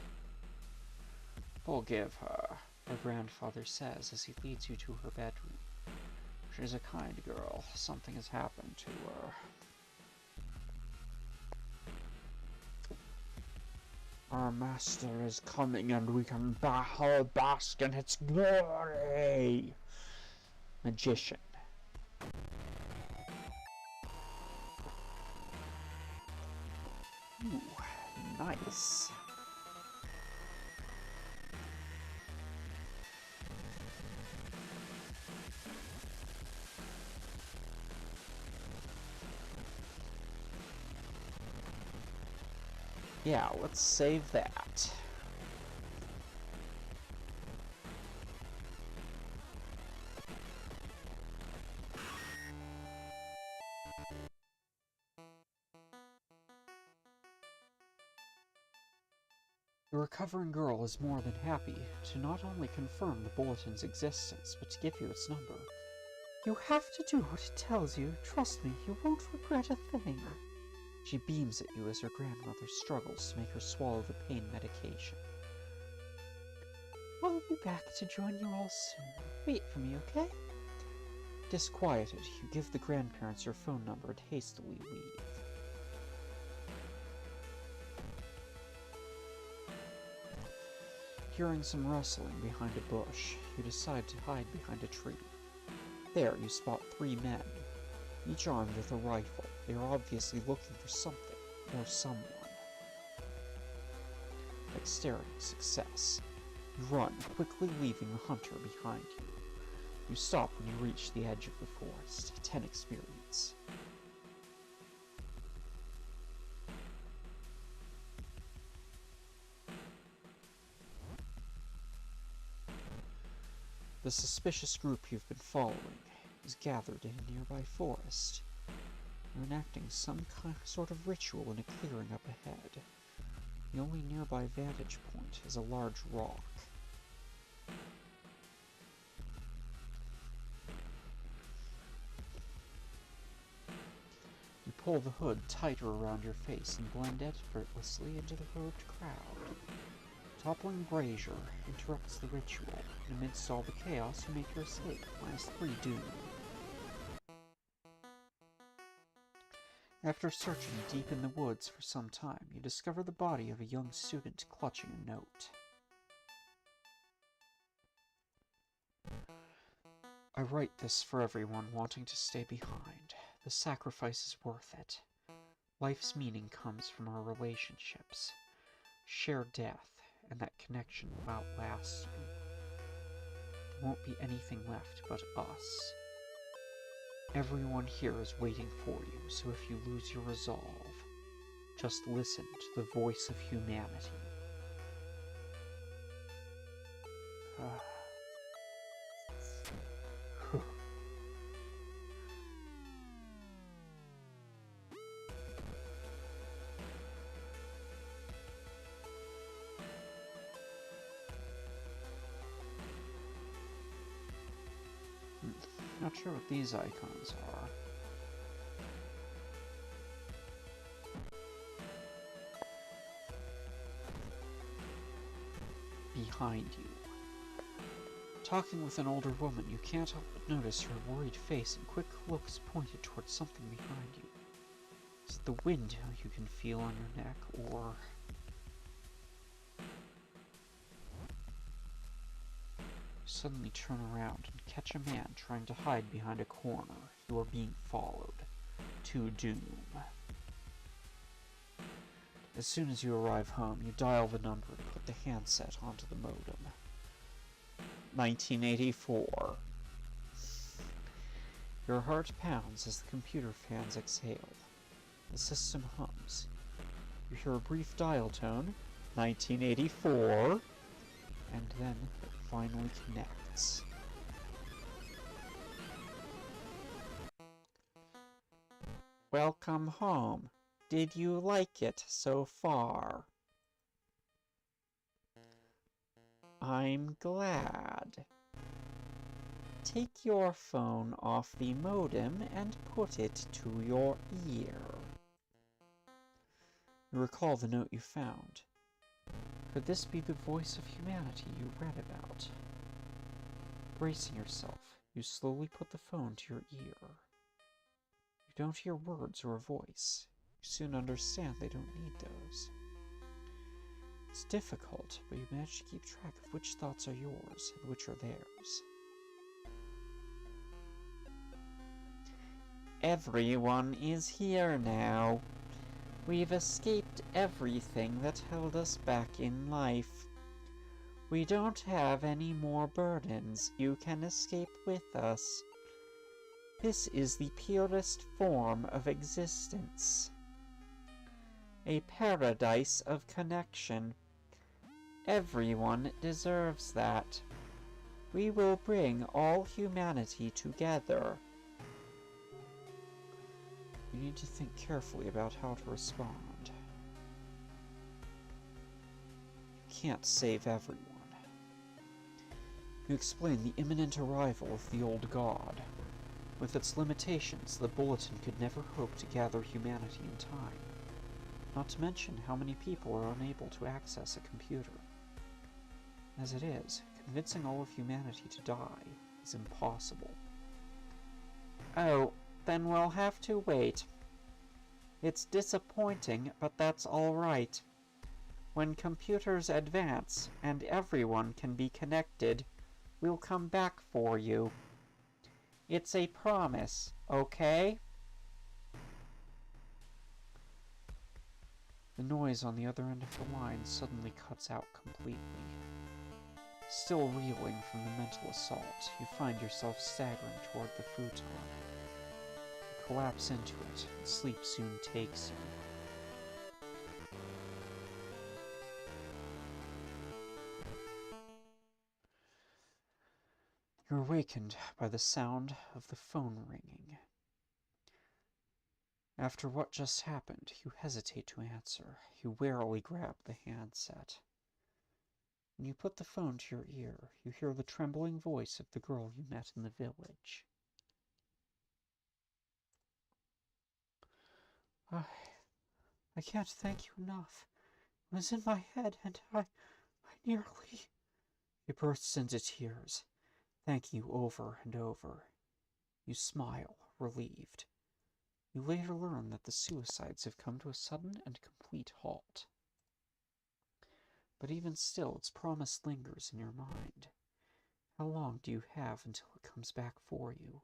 Forgive her, her grandfather says as he leads you to her bedroom. She's a kind girl. Something has happened to her. Our master is coming and we can bask in its glory. Magician. Ooh, nice. Yeah, let's save that. The recovering girl is more than happy to not only confirm the bulletin's existence, but to give you its number. You have to do what it tells you. Trust me, you won't regret a thing. She beams at you as her grandmother struggles to make her swallow the pain medication. I'll be back to join you all soon. Wait for me, okay? Disquieted, you give the grandparents your phone number and hastily leave. Hearing some rustling behind a bush, you decide to hide behind a tree. There, you spot 3 men, each armed with a rifle. They are obviously looking for something, or someone. Dexterity, success. You run, quickly leaving the hunter behind you. You stop when you reach the edge of the forest. 10 experience. The suspicious group you've been following is gathered in a nearby forest. You're enacting some sort of ritual in a clearing up ahead. The only nearby vantage point is a large rock. You pull the hood tighter around your face and blend effortlessly into the robed crowd. Toppling brazier interrupts the ritual, and amidst all the chaos you make your escape, -3 doom. After searching deep in the woods for some time, you discover the body of a young student clutching a note. I write this for everyone wanting to stay behind. The sacrifice is worth it. Life's meaning comes from our relationships. Shared death, and that connection will outlast you. There won't be anything left but us. Everyone here is waiting for you, so if you lose your resolve, just listen to the voice of humanity. Not sure what these icons are. Behind you. Talking with an older woman, you can't help but notice her worried face and quick looks pointed towards something behind you. Is it the wind you can feel on your neck, or... suddenly turn around and catch a man trying to hide behind a corner. You are being followed. To doom. As soon as you arrive home, you dial the number and put the handset onto the modem. 1984. Your heart pounds as the computer fans exhale. The system hums. You hear a brief dial tone, 1984, and then it finally connects. Welcome home. Did you like it so far? I'm glad. Take your phone off the modem and put it to your ear. You recall the note you found. Could this be the voice of humanity you read about? Bracing yourself, you slowly put the phone to your ear. You don't hear words or a voice. You soon understand they don't need those. It's difficult, but you manage to keep track of which thoughts are yours and which are theirs. Everyone is here now. We've escaped everything that held us back in life. We don't have any more burdens. You can escape with us. This is the purest form of existence. A paradise of connection. Everyone deserves that. We will bring all humanity together. You need to think carefully about how to respond. You can't save everyone. You explain the imminent arrival of the old god. With its limitations, the Bulletin could never hope to gather humanity in time. Not to mention how many people are unable to access a computer. As it is, convincing all of humanity to die is impossible. Oh, then we'll have to wait. It's disappointing, but that's all right. When computers advance and everyone can be connected, we'll come back for you. It's a promise, okay? The noise on the other end of the line suddenly cuts out completely. Still reeling from the mental assault, you find yourself staggering toward the futon. You collapse into it, and sleep soon takes you. You're awakened by the sound of the phone ringing. After what just happened, you hesitate to answer. You warily grab the handset. When you put the phone to your ear, you hear the trembling voice of the girl you met in the village. I can't thank you enough. It was in my head, and I nearly... He bursts into tears, thanking you over and over. You smile, relieved. You later learn that the suicides have come to a sudden and complete halt. But even still, its promise lingers in your mind. How long do you have until it comes back for you?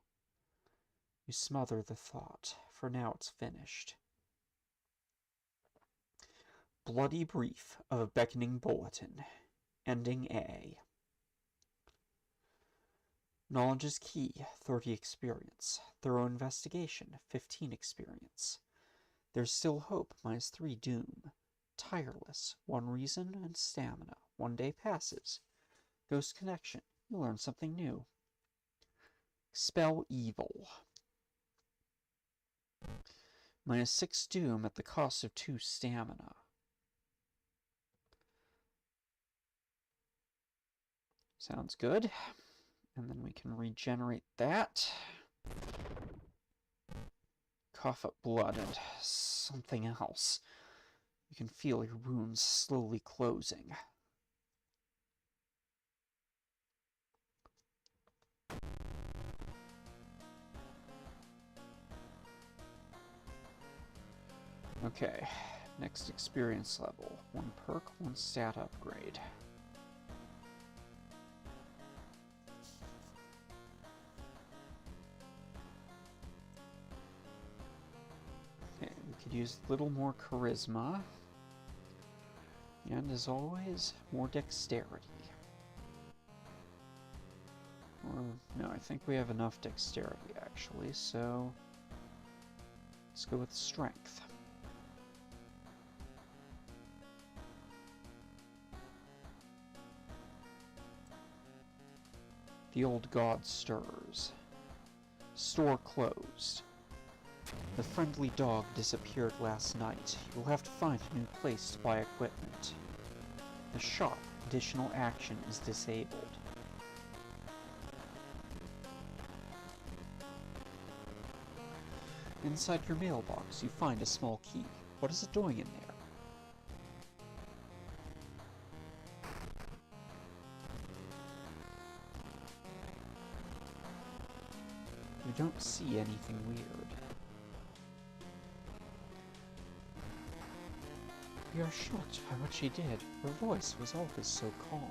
You smother the thought, for now it's finished. Bloody brief of a beckoning bulletin. Ending A. Knowledge is key, 30 experience. Thorough investigation, 15 experience. There's still hope, -3 doom. Tireless, 1 reason and stamina. 1 day passes. Ghost connection, you learn something new. Expel evil. -6 doom at the cost of 2 stamina. Sounds good. And then we can regenerate that. Cough up blood and something else. You can feel your wounds slowly closing. Okay, next experience level. 1 perk, 1 stat upgrade. Okay, we could use a little more charisma. And as always, more dexterity. Or, no, I think we have enough dexterity, actually, so... let's go with strength. The old god stirs. Store closed. The friendly dog disappeared last night. You'll have to find a new place to buy equipment. The shop, additional action is disabled. Inside your mailbox, you find a small key. What is it doing in there? You don't see anything weird. We are shocked by what she did. Her voice was always so calm.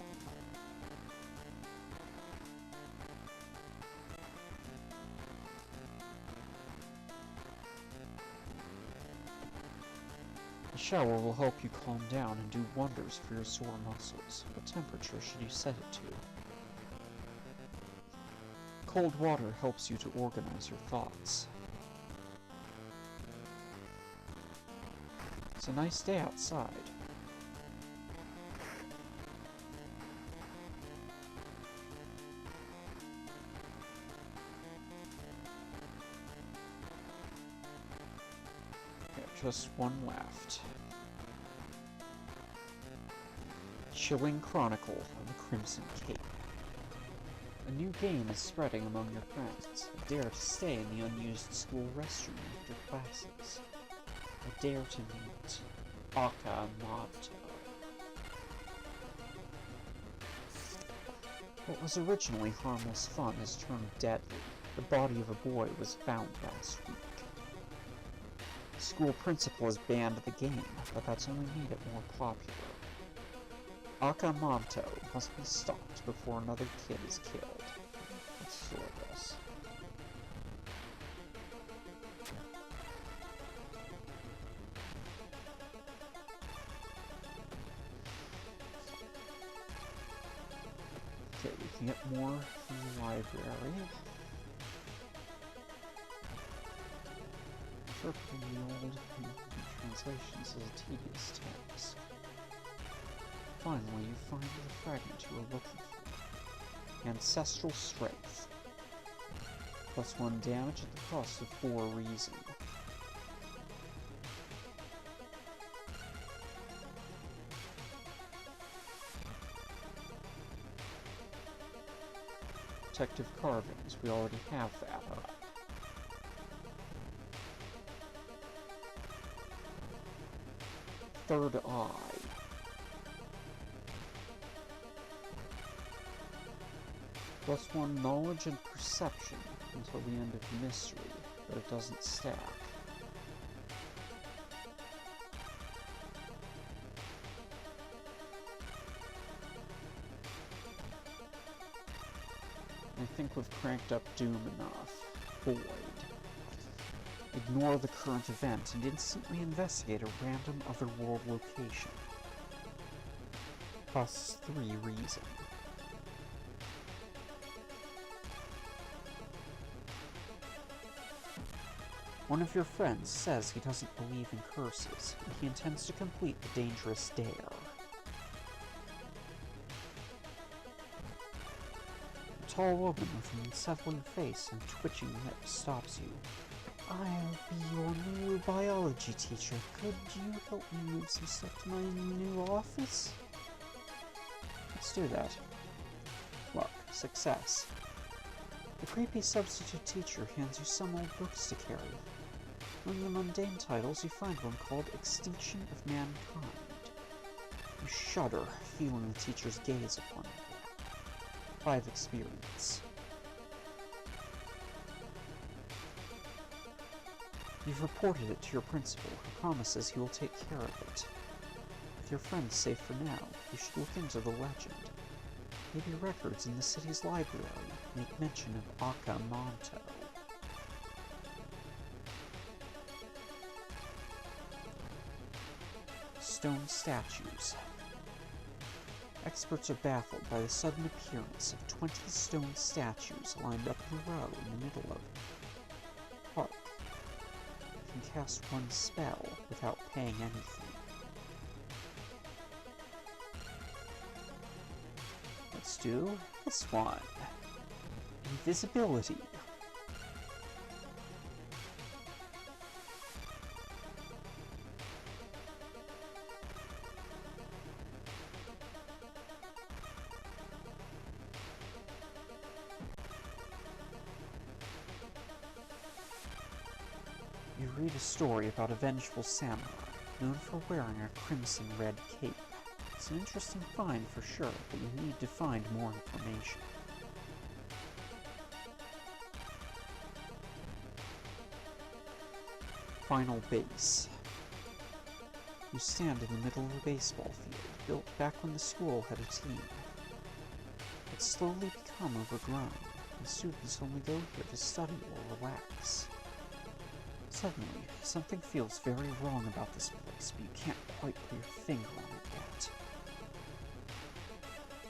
The shower will help you calm down and do wonders for your sore muscles. What temperature should you set it to? Cold water helps you to organize your thoughts. It's a nice day outside. Just one left. Chilling Chronicle of the Crimson Cape. A new game is spreading among your friends. Dare to stay in the unused school restroom after classes. I dare to meet Akamoto. What was originally harmless fun has turned deadly. The body of a boy was found last week. The school principal has banned the game, but that's only made it more popular. Akamoto must be stopped before another kid is killed. Let's store this. Okay, we can get more from the library. Interpreting the old translations is a tedious task. Finally, you find the fragment you were looking for. Ancestral Strength. +1 damage at the cost of 4 reason. Protective Carvings, we already have that up. Third Eye. +1 knowledge and perception until the end of the mystery, but it doesn't stack. I think we've cranked up Doom enough. Void. Ignore the current event and instantly investigate a random otherworld location. +3 reason. One of your friends says he doesn't believe in curses, and he intends to complete the dangerous dare. A tall woman with an unsettling face and twitching lips stops you. I'll be your new biology teacher. Could you help me move some stuff to my new office? Let's do that. Look, success. The creepy substitute teacher hands you some old books to carry. Among the mundane titles, you find one called Extinction of Mankind. You shudder, feeling the teacher's gaze upon you. 5 experience. You've reported it to your principal, who promises he will take care of it. With your friends safe for now, you should look into the legend. Maybe records in the city's library make mention of Akamoto. Stone statues. Experts are baffled by the sudden appearance of 20 stone statues lined up in a row in the middle of the park. You can cast one spell without paying anything. Let's do this one. Invisibility. You read a story about a vengeful samurai, known for wearing a crimson red cape. It's an interesting find for sure, but you need to find more information. Final base. You stand in the middle of a baseball field, built back when the school had a team. It's slowly become overgrown, and students only go here to study or relax. Suddenly, something feels very wrong about this place, but you can't quite put your finger on it yet.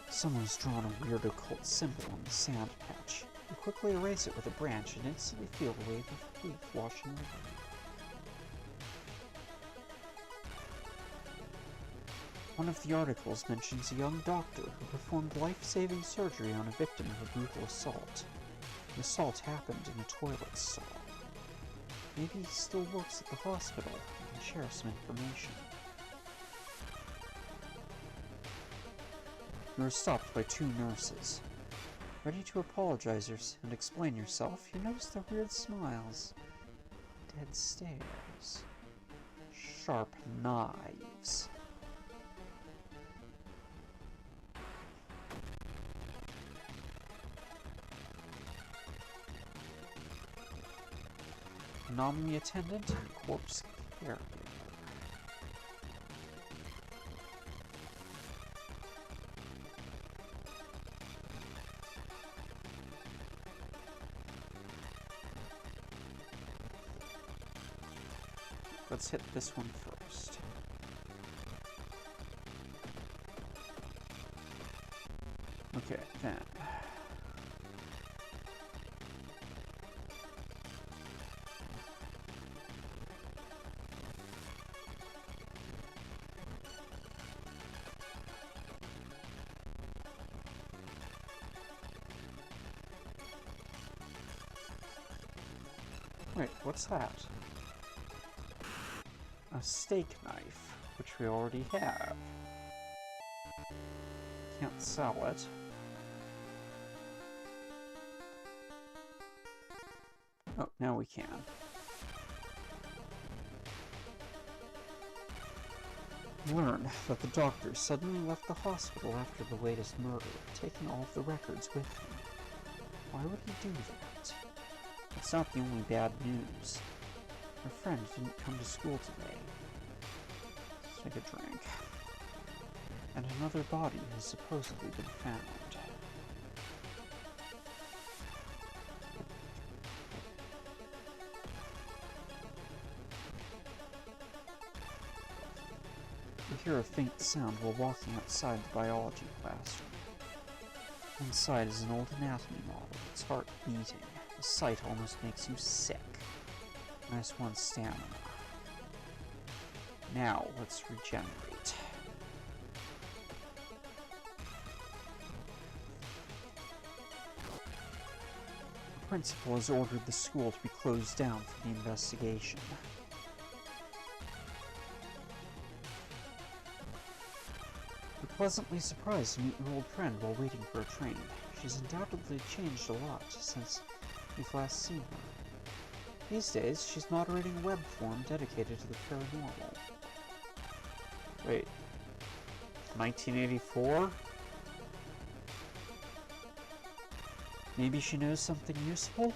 Someone's drawn a weird occult symbol on the sand patch. You quickly erase it with a branch and instantly feel a wave of relief washing over you. One of the articles mentions a young doctor who performed life-saving surgery on a victim of a brutal assault. The assault happened in a toilet stall. Maybe he still works at the hospital and can share some information. You are stopped by two nurses. Ready to apologize and explain yourself, you notice their weird smiles. Dead stares. Sharp knives. Anomaly attendant and corpse caregiver. Let's hit this one first. Okay, then. Wait, what's that? A steak knife, which we already have. Can't sell it. Oh, now we can. Learn that the doctor suddenly left the hospital after the latest murder, taking all of the records with him. Why would he do that? It's not the only bad news. Her friend didn't come to school today. Let's take a drink. And another body has supposedly been found. You hear a faint sound while walking outside the biology classroom. Inside is an old anatomy model, its heart beating. The sight almost makes you sick. Nice one stamina. Now, let's regenerate. The principal has ordered the school to be closed down for the investigation. You're pleasantly surprised to meet your old friend while waiting for a train. She's undoubtedly changed a lot since you've last seen her. These days, she's moderating a web forum dedicated to the paranormal. Wait. 1984? Maybe she knows something useful?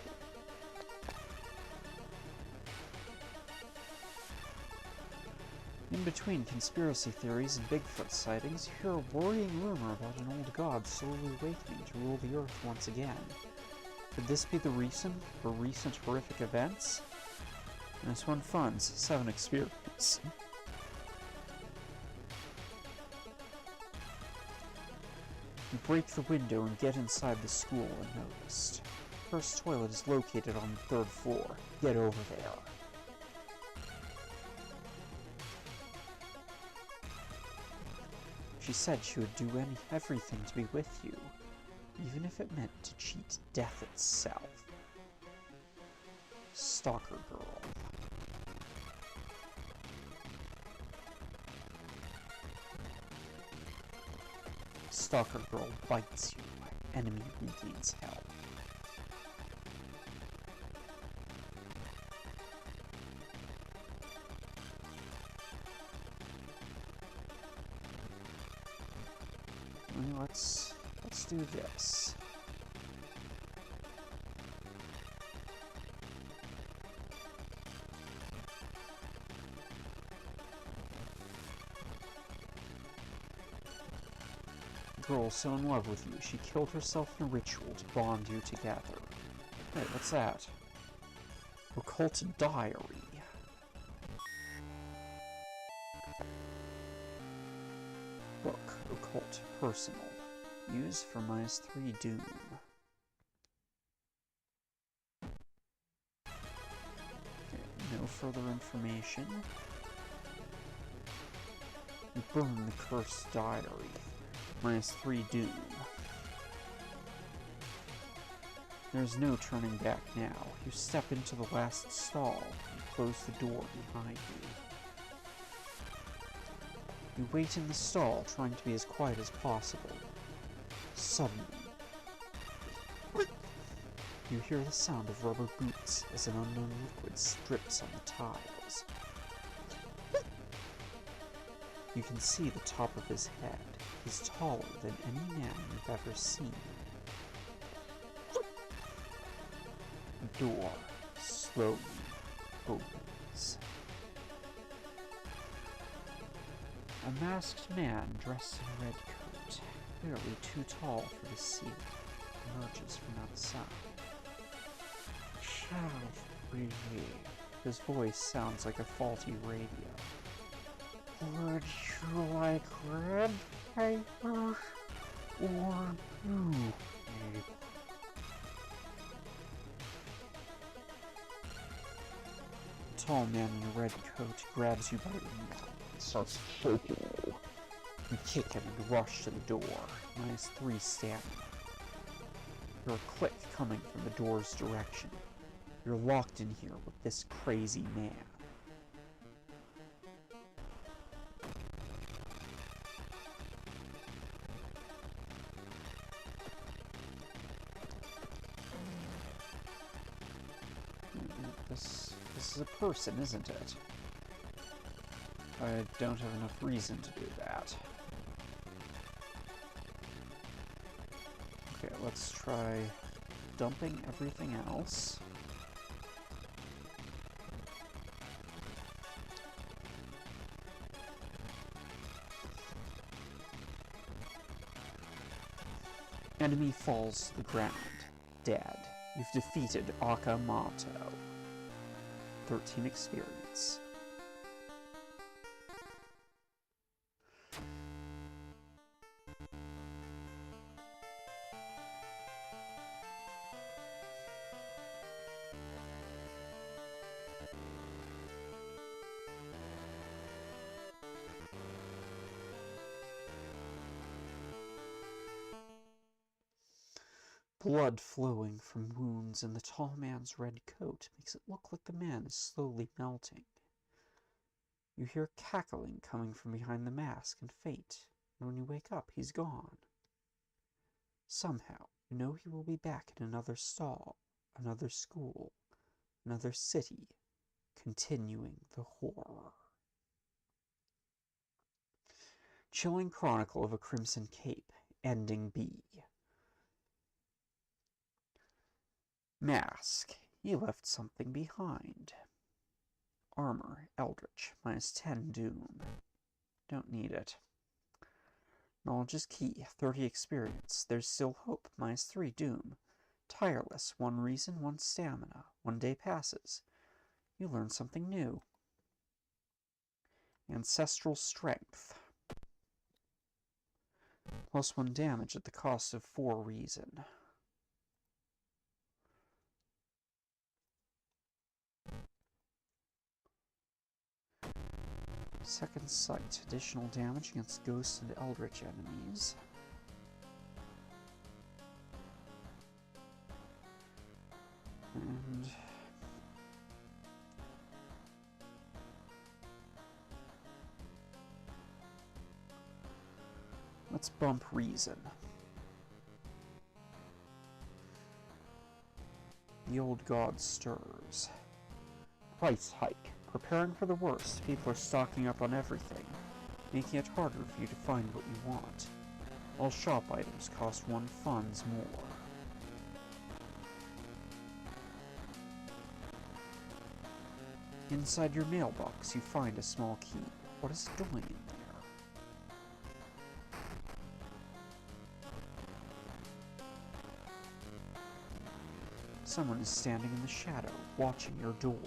In between conspiracy theories and Bigfoot sightings, you hear a worrying rumor about an old god slowly awakening to rule the Earth once again. Could this be the reason for recent horrific events? This one funds 7 experience. You break the window and get inside the school unnoticed. The first toilet is located on the 3rd floor. Get over there. She said she would do everything to be with you, even if it meant to cheat death itself. Stalker girl. Stalker girl bites you. Enemy regains health. Let's do this. Girl so in love with you, she killed herself in a ritual to bond you together. Wait, what's that? Occult diary. Book, occult, personal. Use for -3 doom. Okay, no further information. You burn the cursed diary. -3 doom. There's no turning back now. You step into the last stall and close the door behind you. You wait in the stall, trying to be as quiet as possible. Suddenly, you hear the sound of rubber boots as an unknown liquid drips on the tiles. You can see the top of his head. He's taller than any man you've ever seen. The door slowly opens. A masked man dressed in a red coat, clearly too tall for the ceiling, emerges from outside. Shall his voice sounds like a faulty radio. Would you like red paper or blue paper? The tall man in a red coat grabs you by your neck and starts shaking you. You kick him and rush to the door, -3 stamina. You're a click coming from the door's direction. You're locked in here with this crazy man. This is a person, isn't it? I don't have enough reason to do that. Okay, let's try dumping everything else. Enemy falls to the ground, dead. You've defeated Akamoto. 13 experience. Blood flowing from wounds in the tall man's red coat makes it look like the man is slowly melting. You hear cackling coming from behind the mask and fate, and when you wake up, he's gone. Somehow, you know he will be back in another stall, another school, another city, continuing the horror. Chilling Chronicle of a Crimson Cape, Ending B. Mask. You left something behind. Armor, Eldritch, -10 Doom. Don't need it. Knowledge is key, 30 experience. There's still hope, -3 Doom. Tireless, 1 reason, 1 stamina. 1 day passes. You learn something new. Ancestral Strength. +1 damage at the cost of 4 reason. Second Sight, additional damage against ghost and eldritch enemies. And let's bump reason. The old god stirs. Price hike. Preparing for the worst, people are stocking up on everything, making it harder for you to find what you want. All shop items cost 1 funds more. Inside your mailbox, you find a small key. What is it doing in there? Someone is standing in the shadow, watching your door.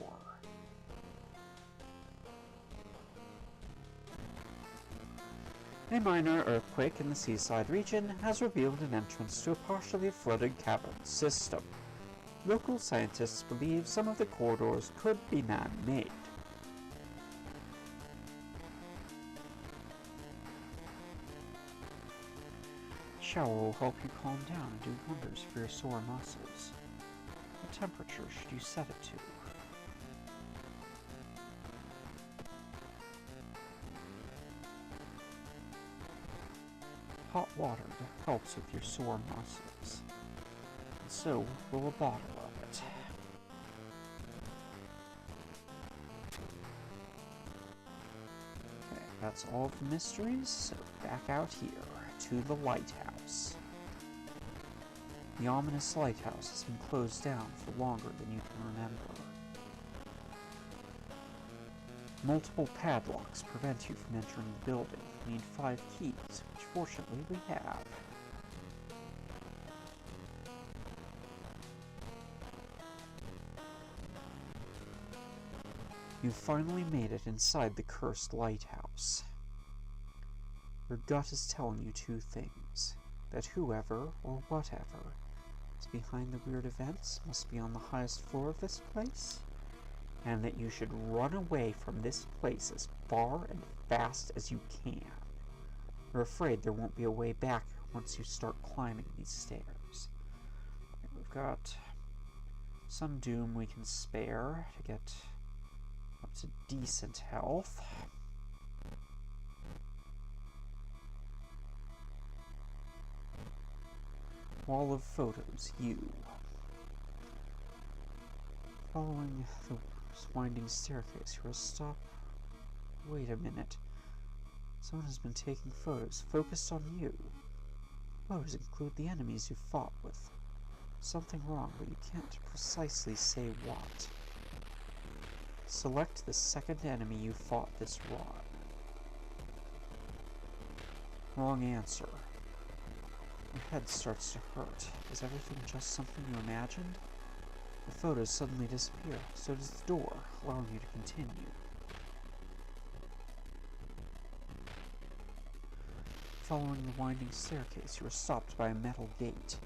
A minor earthquake in the seaside region has revealed an entrance to a partially flooded cavern system. Local scientists believe some of the corridors could be man-made. The shower will help you calm down and do wonders for your sore muscles. What temperature should you set it to? Hot water helps with your sore muscles, and so will a bottle of it. Okay, that's all of the mysteries, so back out here to the lighthouse. The ominous lighthouse has been closed down for longer than you can remember. Multiple padlocks prevent you from entering the building. You need 5 keys, which fortunately we have. You've finally made it inside the cursed lighthouse. Your gut is telling you 2 things. That whoever, or whatever, is behind the weird events must be on the highest floor of this place, and that you should run away from this place as far and fast as you can. You're afraid there won't be a way back once you start climbing these stairs. Okay, we've got some doom we can spare to get up to decent health. Wall of photos, you. Following the winding staircase, you are stopped. Wait a minute. Someone has been taking photos focused on you. Photos include the enemies you fought with. Something wrong, but you can't precisely say what. Select the second enemy you fought this run. Wrong answer. Your head starts to hurt. Is everything just something you imagined? The photos suddenly disappear, so does the door, allowing you to continue. Following the winding staircase, you are stopped by a metal gate.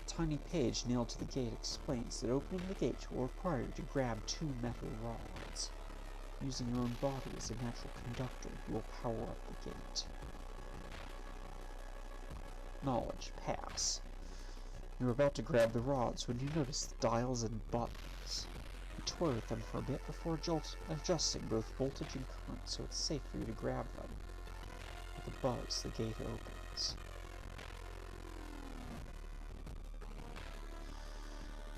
A tiny page nailed to the gate explains that opening the gate will require you to grab 2 metal rods. Using your own body as a natural conductor, you will power up the gate. Knowledge, pass. You were about to grab the rods when you notice the dials and buttons. You toy with them for a bit before adjusting both voltage and current so it's safe for you to grab them. With a buzz, the gate opens.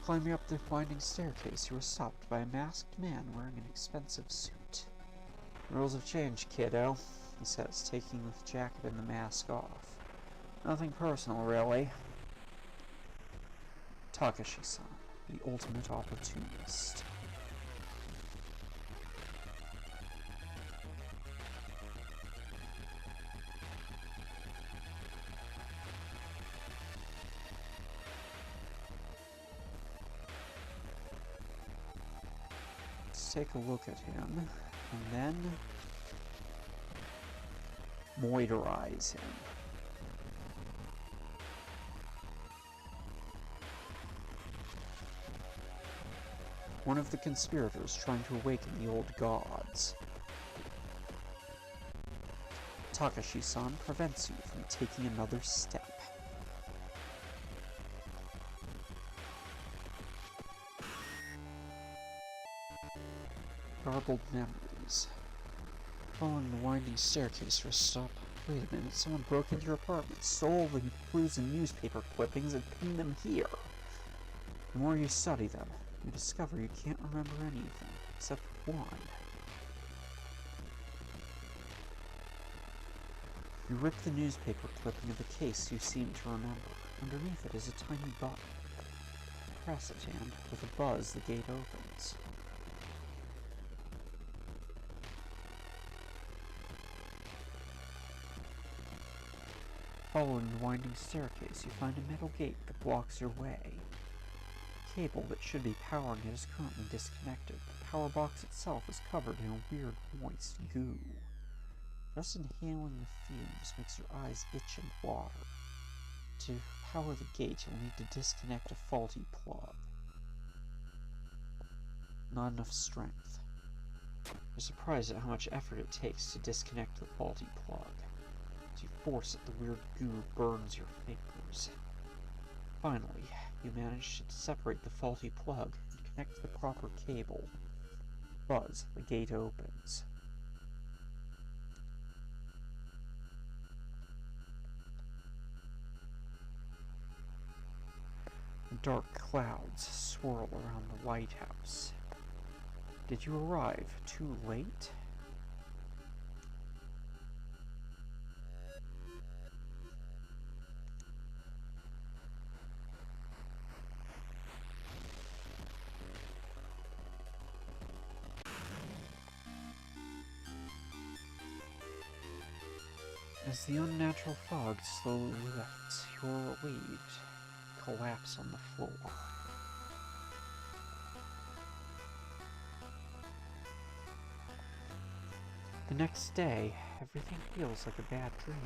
Climbing up the winding staircase, you were stopped by a masked man wearing an expensive suit. Rules have changed, kiddo, he says, taking the jacket and the mask off. Nothing personal, really. Takashi-san, the ultimate opportunist. Let's take a look at him, and then moiderize him. one of the conspirators trying to awaken the old gods. Takashi-san prevents you from taking another step. Garbled memories. Following the winding staircase for a stop. Wait a minute, someone broke into your apartment, stole the clues and newspaper clippings, and pinned them here. The more you study them, you discover you can't remember anything, except one. You rip the newspaper clipping of the case you seem to remember. Underneath it is a tiny button. Press it, and with a buzz, the gate opens. Following the winding staircase, you find a metal gate that blocks your way. The cable that should be powering it is currently disconnected. The power box itself is covered in a weird, moist goo. Just inhaling the fumes makes your eyes itch and water. To power the gate, you'll need to disconnect a faulty plug. Not enough strength. You're surprised at how much effort it takes to disconnect the faulty plug. As you force it, the weird goo burns your fingers. Finally, you manage to separate the faulty plug and connect the proper cable. Buzz, the gate opens. Dark clouds swirl around the lighthouse. Did you arrive too late? As the unnatural fog slowly lifts, you're relieved. Collapse on the floor. The next day, everything feels like a bad dream.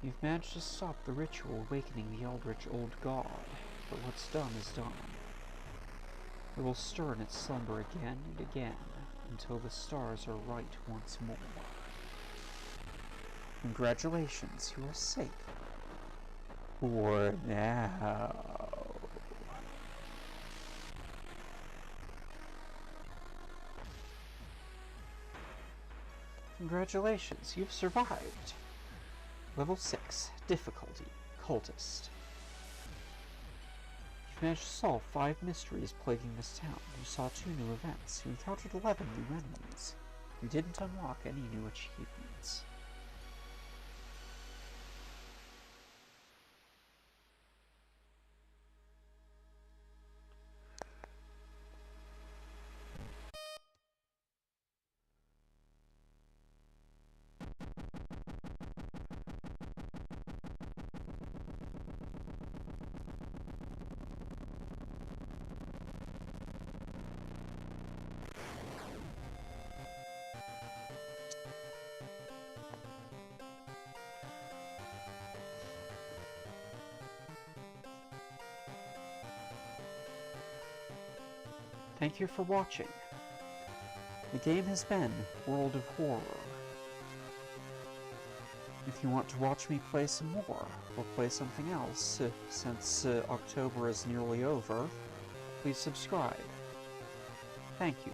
You've managed to stop the ritual awakening the eldritch old god, but what's done is done. It will stir in its slumber again and again, until the stars are right once more. Congratulations, you are safe. For now. Congratulations, you've survived. Level 6, difficulty, cultist. You've managed to solve 5 mysteries plaguing this town. You saw 2 new events. You encountered 11 new enemies. You didn't unlock any new achievements. Thank you for watching. The game has been World of Horror. If you want to watch me play some more, or play something else, since October is nearly over, please subscribe. Thank you.